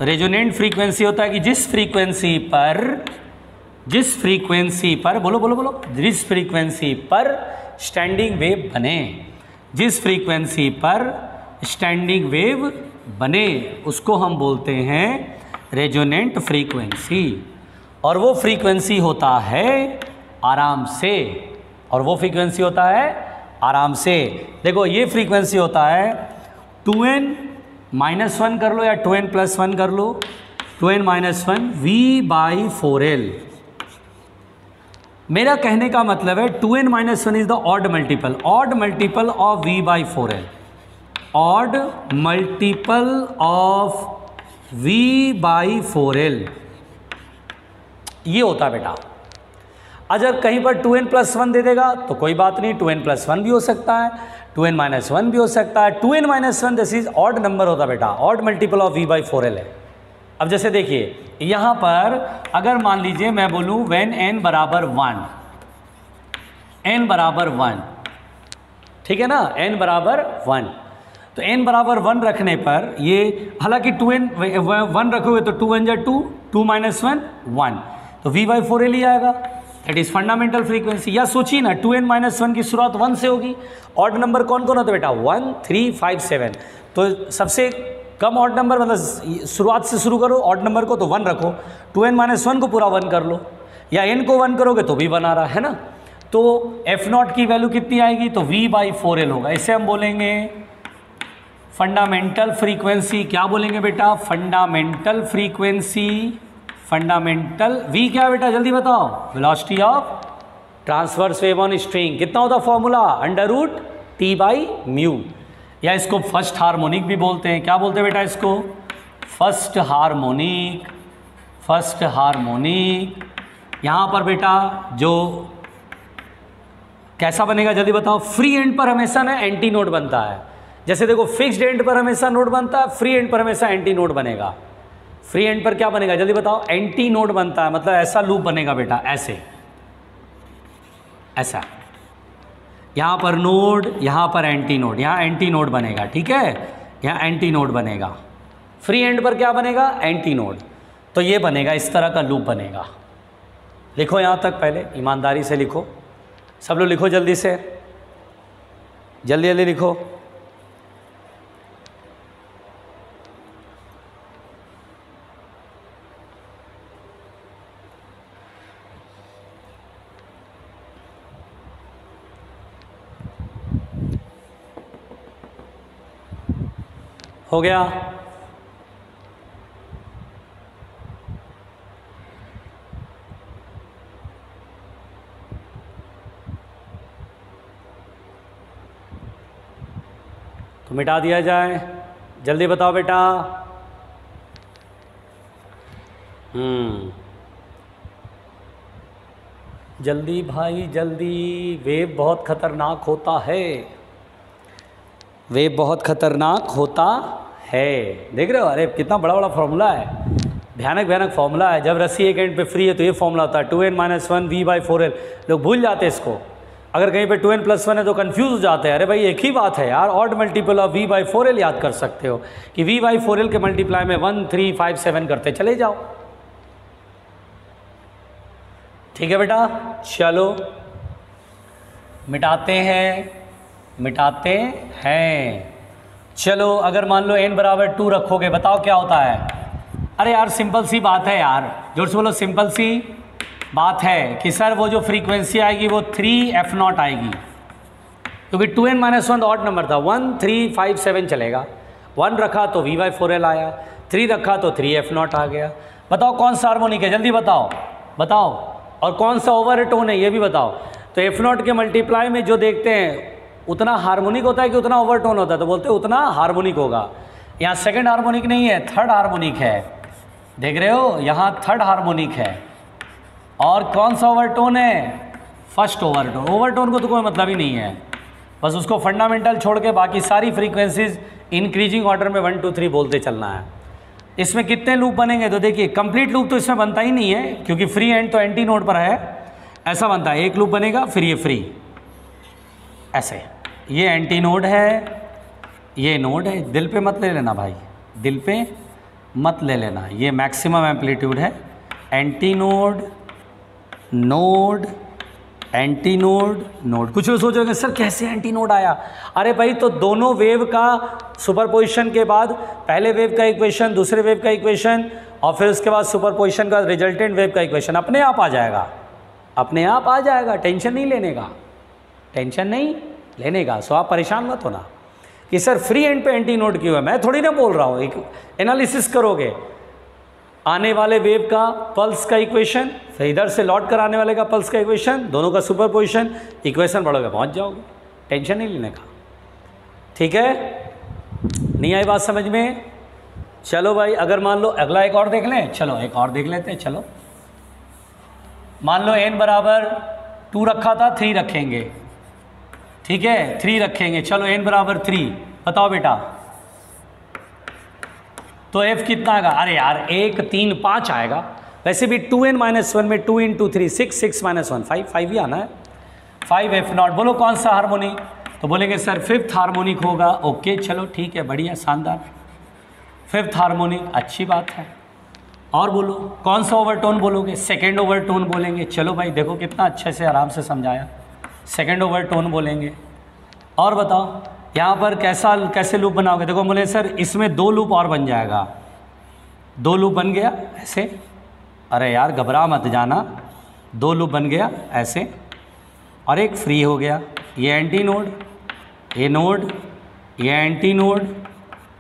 रेजोनेंट फ्रीक्वेंसी होता है कि जिस फ्रीक्वेंसी पर बोलो बोलो बोलो, जिस फ्रीक्वेंसी पर स्टैंडिंग वेव बने, जिस फ्रीक्वेंसी पर स्टैंडिंग वेव बने उसको हम बोलते हैं रेजोनेंट फ्रीक्वेंसी। और वो फ्रीक्वेंसी होता है आराम से, और वो फ्रीक्वेंसी होता है आराम से। देखो ये फ्रीक्वेंसी होता है 2n-1 कर लो या 2n+1 कर लो, 2n-1 V/4L। मेरा कहने का मतलब है 2n-1 is the odd multiple of V/4L, odd multiple of V/4L ये होता है बेटा। अगर कहीं पर 2n+1 दे देगा तो कोई बात नहीं, 2n+1 भी हो सकता है, 2n-1 भी हो सकता है। 2n-1 this is odd number होता है बेटा, ऑड मल्टीपल ऑफ V/4L है। अब जैसे देखिए यहाँ पर अगर मान लीजिए मैं बोलूँ व्हेन n बराबर 1, ठीक है ना, n बराबर 1, तो n बराबर 1 रखने पर ये, हालांकि 2n1 रखोगे तो 2 1 जा 2, 2-1 1, तो V/4L ही आएगा। That is fundamental frequency. या सोचिए ना 2n-1 की शुरुआत 1 से होगी। ऑड नंबर कौन कौन होता है बेटा? 1, 3, 5, 7। तो सबसे कम ऑड नंबर, मतलब शुरुआत से शुरू करो ऑड नंबर को तो 1 रखो, 2n-1 को पूरा 1 कर लो, या n को 1 करोगे तो भी 1 आ रहा है ना। तो f0 की वैल्यू कितनी आएगी? तो V/4L होगा। इसे हम बोलेंगे फंडामेंटल फ्रीक्वेंसी। क्या बोलेंगे बेटा? Fundamental frequency. फंडामेंटल V क्या है बेटा जल्दी बताओ? Velocity of transverse wave on string. कितना होता फॉर्मूला? √T/μ, या इसको फर्स्ट हार्मोनिक भी बोलते हैं। क्या बोलते हैं बेटा इसको? First harmonic. First harmonic. यहाँ पर बेटा जो कैसा बनेगा जल्दी बताओ? फ्री एंड पर हमेशा ना एंटी नोड बनता है। जैसे देखो फिक्स्ड एंड पर हमेशा नोड बनता है, फ्री एंड पर हमेशा एंटी नोड बनेगा। फ्री एंड पर क्या बनेगा जल्दी बताओ? एंटी नोड बनता है, मतलब ऐसा लूप बनेगा बेटा, ऐसे, ऐसा, यहाँ पर नोड, यहाँ पर एंटी नोड, यहाँ एंटी नोड बनेगा, ठीक है, यहाँ एंटी नोड बनेगा। फ्री एंड पर क्या बनेगा? Anti node. तो ये बनेगा, इस तरह का लूप बनेगा। लिखो यहाँ तक, पहले ईमानदारी से लिखो, सब लोग लिखो जल्दी से, जल्दी जल्दी लिखो। हो गया? तो मिटा दिया जाए, जल्दी बताओ बेटा। जल्दी भाई जल्दी, वेव बहुत खतरनाक होता है, वेव बहुत खतरनाक होता है। देख रहे हो? अरे कितना बड़ा बड़ा फॉर्मूला है, भयानक भयानक फॉर्मूला है। जब रस्सी एक एंड पे फ्री है तो ये फॉर्मूला होता है 2n-1 V/4L। लोग भूल जाते हैं इसको, अगर कहीं पे 2n+1 है तो कंफ्यूज हो जाते हैं। अरे भाई एक ही बात है यार, ऑड मल्टीपल ऑफ V/4L याद कर सकते हो कि V/4L के मल्टीप्लाई में 1, 3, 5, 7 करते चले जाओ। ठीक है बेटा, चलो मिटाते हैं। चलो अगर मान लो n बराबर 2 रखोगे, बताओ क्या होता है? अरे यार सिंपल सी बात है यार, जोर से बोलो, सिंपल सी बात है कि सर वो जो फ्रीक्वेंसी आएगी वो 3f0 आएगी, क्योंकि 2n-1 ऑड नंबर था, 1, 3, 5, 7 चलेगा। 1 रखा तो V/4L आया, 3 रखा तो 3F0 आ गया। बताओ कौन सा हार्मोनिक है, जल्दी बताओ बताओ, और कौन सा ओवरटोन है ये भी बताओ। तो F0 के मल्टीप्लाई में जो देखते हैं उतना हार्मोनिक होता है कि उतना ओवरटोन होता है, तो बोलते हैं उतना हार्मोनिक होगा। यहाँ सेकंड हार्मोनिक नहीं है, थर्ड हार्मोनिक है, देख रहे हो, यहाँ थर्ड हार्मोनिक है। और कौन सा ओवरटोन है, फर्स्ट ओवरटोन। ओवरटोन को तो कोई मतलब ही नहीं है, बस उसको फंडामेंटल छोड़ के बाकी सारी फ्रीक्वेंसीज इंक्रीजिंग ऑर्डर में 1 2 3 बोलते चलना है। इसमें कितने लूप बनेंगे, तो देखिए कंप्लीट लूप तो इसमें बनता ही नहीं है क्योंकि फ्री एंड तो एंटी नोड पर है, ऐसा बनता है एक लूप बनेगा फिर ये फ्री, ऐसे ये एंटी नोड है, ये नोड है। दिल पे मत ले लेना भाई, दिल पे मत ले लेना, ये मैक्सिमम एम्पलीट्यूड है। Anti node node anti node node. कुछ लोग सोच रहे हैं सर कैसे एंटी नोड आया, अरे भाई तो दोनों वेव का सुपरपोजिशन के बाद पहले वेव का इक्वेशन, दूसरे वेव का इक्वेशन, और फिर उसके बाद सुपरपोजिशन का रिजल्टेंट वेव का इक्वेशन अपने आप आ जाएगा, अपने आप आ जाएगा, टेंशन नहीं लेने का, टेंशन नहीं लेने का। सो आप परेशान मत होना कि सर फ्री एंड पे एंटी नोड क्यों है, मैं थोड़ी ना बोल रहा हूँ, एक एनालिसिस करोगे आने वाले वेव का पल्स का इक्वेशन, फिर इधर से लौट कर आने वाले का पल्स का इक्वेशन, दोनों का सुपरपोजिशन, इक्वेशन पढ़ोगे पहुंच जाओगे, टेंशन नहीं लेने का। ठीक है, नहीं आई बात समझ में? चलो भाई, अगर मान लो अगला एक और देख लें, चलो एक और देख लेते हैं। चलो मान लो n बराबर 2 रखा था, 3 रखेंगे, ठीक है 3 रखेंगे। चलो n बराबर 3, बताओ बेटा तो f कितना आएगा, अरे यार 1 3 5 आएगा, वैसे भी 2n - 1 में 2 × 3 6 6 - 1 5 5 ही आना है, 5F0। बोलो कौन सा हार्मोनिक, तो बोलेंगे सर 5th हार्मोनिक होगा। ओके चलो ठीक है, बढ़िया शानदार, 5th हार्मोनिक, अच्छी बात है। और बोलो कौन सा ओवरटोन बोलोगे, सेकेंड ओवरटोन बोलेंगे। चलो भाई देखो कितना अच्छे से आराम से समझाया, सेकेंड ओवरटोन बोलेंगे। और बताओ यहाँ पर कैसे लूप बनाओगे, देखो बोले सर इसमें 2 लूप और बन जाएगा, 2 लूप बन गया ऐसे, अरे यार घबरा मत जाना, 2 लूप बन गया ऐसे, और एक फ्री हो गया, ये एंटी नोड, ये नोड, ये एंटी नोड,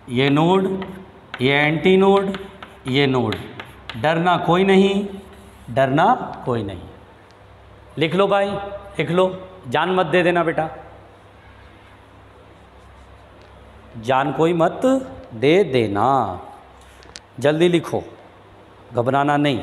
ये नोड, ये एंटी नोड, ये नोड। डरना कोई नहीं, डरना कोई नहीं। लिख लो भाई, लिख लो, जान मत दे देना बेटा, जान कोई मत दे देना, जल्दी लिखो, घबराना नहीं।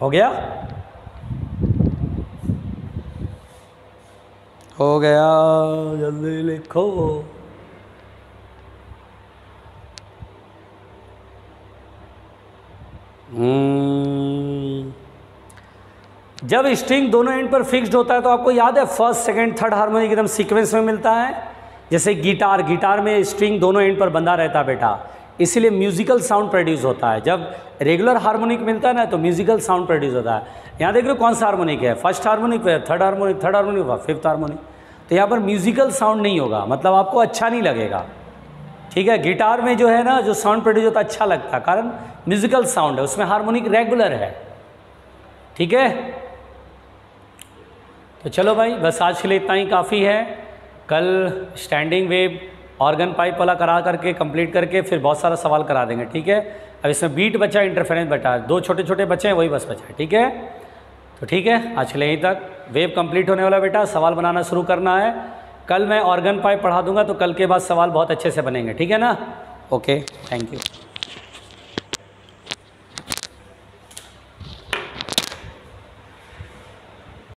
हो गया, हो गया, जल्दी लिखो। जब स्ट्रिंग दोनों एंड पर फिक्स्ड होता है तो आपको याद है फर्स्ट सेकंड थर्ड हार्मोनिक एकदम सीक्वेंस में मिलता है, जैसे गिटार में स्ट्रिंग दोनों एंड पर बंधा रहता है बेटा, इसीलिए म्यूजिकल साउंड प्रोड्यूस होता है। जब रेगुलर हार्मोनिक मिलता है ना तो म्यूजिकल साउंड प्रोड्यूस होता है। यहाँ देख लो कौन सा हार्मोनिक है, first harmonic, third harmonic, fifth harmonic, तो यहाँ पर म्यूजिकल साउंड नहीं होगा, मतलब आपको अच्छा नहीं लगेगा। ठीक है, गिटार में जो है ना जो साउंड प्रोड्यूस होता है अच्छा लगता है, कारण म्यूजिकल साउंड है, उसमें हार्मोनिक रेगुलर है। ठीक है, तो चलो भाई बस आज के लिए इतना ही काफ़ी है। कल स्टैंडिंग वेव ऑर्गन पाइप वाला करा करके कंप्लीट करके फिर बहुत सारा सवाल करा देंगे। ठीक है, अब इसमें बीट बचा, इंटरफेरेंस बचा, 2 छोटे छोटे बचे हैं, वही बस बचा है। ठीक है, तो ठीक है आज के लिए यहीं तक। वेव कंप्लीट होने वाला बेटा, सवाल बनाना शुरू करना है। कल मैं ऑर्गन पाइप पढ़ा दूंगा तो कल के बाद सवाल बहुत अच्छे से बनेंगे। ठीक है ना, ओके, थैंक यू।